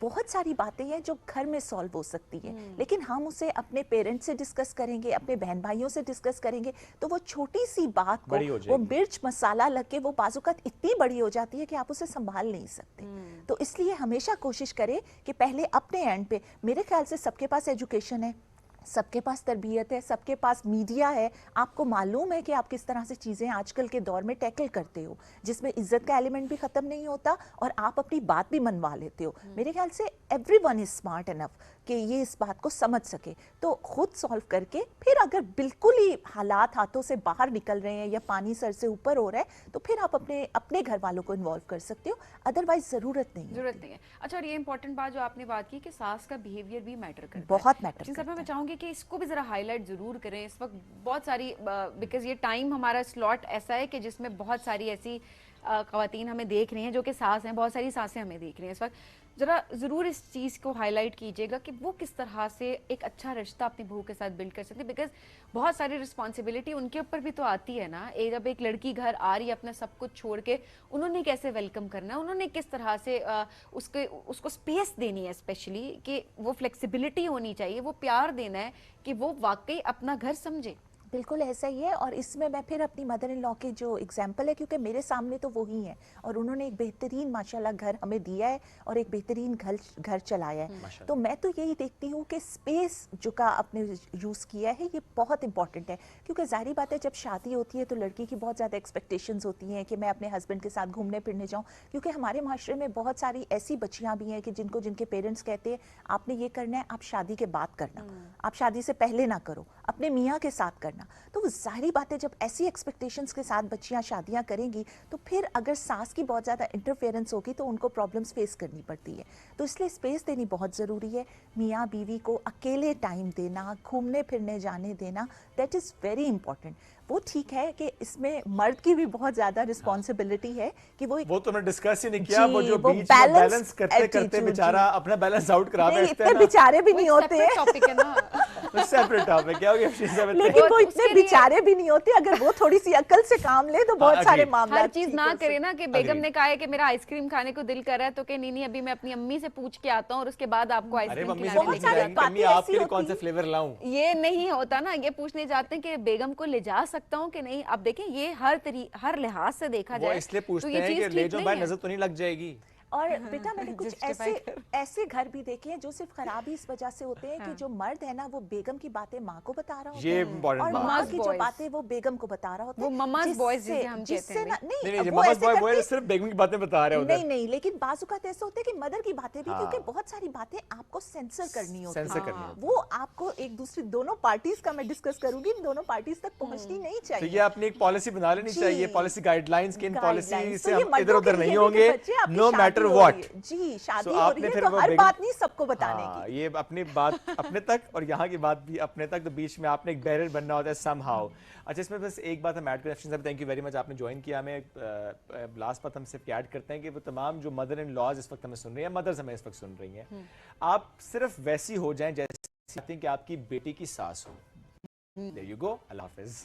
बहुत सारी बातें हैं जो घर में सॉल्व हो सकती हैं, लेकिन हम उसे अपने पेरेंट्स से डिस्कस करेंगे, अपने बहन भाइयों से डिस्कस करेंगे, तो वो छोटी सी बात को वो मिर्च मसाला लग के वो बाजुकात इतनी बड़ी हो जाती है कि आप उसे संभाल नहीं सकते। तो इसलिए हमेशा कोशिश करें कि पहले अपने एंड पे, मेरे ख्याल से सबके पास एजुकेशन है, सबके पास तरबियत है, सबके पास मीडिया है, आपको मालूम है कि आप किस तरह से चीज़ें आजकल के दौर में टैकल करते हो, जिसमें इज्जत का एलिमेंट भी ख़त्म नहीं होता और आप अपनी बात भी मनवा लेते हो। मेरे ख्याल से एवरीवन इज स्मार्ट इनफ कि ये इस बात को समझ सके, तो खुद सॉल्व करके फिर अगर बिल्कुल ही हालात हाथों से बाहर निकल रहे हैं या पानी सर से ऊपर हो रहा है, तो फिर आप अपने घर वालों को इन्वॉल्व कर सकते हो, अदरवाइज ज़रूरत नहीं है। अच्छा, और ये इंपॉर्टेंट बात जो आपने बात की कि सास का बिहेवियर भी मैटर करता है, बहुत मैटर करता है। मैं चाहूँगी कि इसको भी जरा हाईलाइट जरूर करें। इस वक्त बहुत सारी, बिकॉज ये टाइम हमारा स्लॉट ऐसा है कि जिसमें बहुत सारी ऐसी ख़वातीन हमें देख रही हैं जो कि सास हैं, बहुत सारी सासें हमें देख रही हैं इस वक्त। जरा ज़रूर इस चीज़ को हाईलाइट कीजिएगा कि वो किस तरह से एक अच्छा रिश्ता अपनी बहू के साथ बिल्ड कर सकते हैं, बिकॉज बहुत सारी रिस्पॉन्सिबिलिटी उनके ऊपर भी तो आती है ना। जब एक लड़की घर आ रही है अपना सब कुछ छोड़ के, उन्होंने कैसे वेलकम करना है, उन्होंने किस तरह से उसको स्पेस देनी है, स्पेशली कि वो फ्लेक्सिबिलिटी होनी चाहिए, वो प्यार देना है कि वो वाकई अपना घर समझे। बिल्कुल ऐसा ही है। और इसमें मैं फिर अपनी मदर इन लॉ के जो एग्जाम्पल है, क्योंकि मेरे सामने तो वो ही हैं और उन्होंने एक बेहतरीन माशाल्लाह घर हमें दिया है और एक बेहतरीन घर चलाया है। तो मैं तो यही देखती हूँ कि स्पेस जो का आपने यूज़ किया है ये बहुत इंपॉर्टेंट है, क्योंकि जाहिर बात है जब शादी होती है तो लड़की की बहुत ज़्यादा एक्सपेक्टेशंस होती हैं कि मैं अपने हस्बैंड के साथ घूमने फिरने जाऊँ, क्योंकि हमारे माशरे में बहुत सारी ऐसी बच्चियाँ भी हैं कि जिनके पेरेंट्स कहते हैं आपने ये करना है, आप शादी के बाद करना, आप शादी से पहले ना करो, अपने मियाँ के साथ करना। तो वो जाहिर बात है जब ऐसी एक्सपेक्टेशंस के साथ बच्चियां शादियां करेंगी तो फिर अगर सास की बहुत ज़्यादा इंटरफेरेंस होगी तो उनको प्रॉब्लम्स फेस करनी पड़ती है। तो इसलिए स्पेस देनी बहुत ज़रूरी है। मियाँ बीवी को अकेले टाइम देना, घूमने फिरने जाने देना, दैट इज़ वेरी इंपॉर्टेंट। वो ठीक है कि इसमें मर्द की भी बहुत ज़्यादा रिस्पॉन्सिबिलिटी है कि वो तो हमने डिस्कस ही नहीं किया, वो जो बीच में बैलेंस करते करते बेचारा अपना बैलेंस आउट करा बैठते हैं इतने बेचारे भी नहीं होते हैं, टॉपिक है ना, सेपरेट टॉपिक क्या हो गया, लेकिन वो इतने बेचारे भी नहीं होते। अगर वो थोड़ी सी अकल से काम ले तो बहुत सारे मामले हर चीज ना करे ना कि बेगम ने कहा है कि मेरा आइसक्रीम खाने को दिल कर रहा है तो कि नहीं अभी मैं अपनी अम्मी से पूछ के आता हूँ और उसके बाद आपको आइसक्रीम खिलाने आपके लिए कौन सा फ्लेवर लाऊं, ये नहीं होता ना। ये पूछने जाते हैं कि बेगम को ले जा सकता हूँ कि नहीं। अब देखें ये हर लिहाज से देखा जाए इसलिए पूछते हैं कि ले जाओ भाई, नजर तो नहीं लग जाएगी। और बेटा मैंने कुछ ऐसे घर भी देखे हैं जो सिर्फ खराबी इस वजह से होते हैं कि जो मर्द है ना वो बेगम की बातें माँ को बता रहा होता है और माँ की जो बातें वो बेगम को बता रहा होता है। वो मम्माज बॉयज जिसे हम कहते हैं। नहीं मम्माज बॉय सिर्फ बेगम की बातें बता रहे होते हैं। नहीं, लेकिन बाजुकात ऐसे होते हैं कि मदर की बातें भी, क्योंकि बहुत सारी बातें आपको सेंसर करनी होती है, वो आपको एक दूसरी दोनों पार्टीज का मैं डिस्कस करूंगी, दोनों पार्टीज तक पहुंचनी नहीं चाहिए। तो ये अपनी एक पॉलिसी बना लेनी चाहिए, पॉलिसी गाइडलाइंस की, इन पॉलिसी से हम इधर उधर नहीं होंगे, नो मैटर व्हाट। जी शादी हो रही है तो हर बात नहीं सबको बताने की, ये अपनी बात अपने तक और यहाँ की बात भी अपने तक, तो बीच में आपने एक बैरियर बनना होता है समहाउ। अच्छा इसमें बस एक बात हम ऐड करें, अफशीन साहब थैंक यू वेरी मच, आपने ज्वाइन किया। हमें लास्ट बात हम सिर्फ ऐड करते हैं कि वो तमाम जो मदर इन लॉज इस वक्त हमें सुन रही हैं, मदर्स हमें इस वक्त सुन रही हैं, आप सिर्फ वैसी हो जाएं जैसे कि आपकी बेटी की सास हो। देयर यू गो, अल्लाह हाफिज।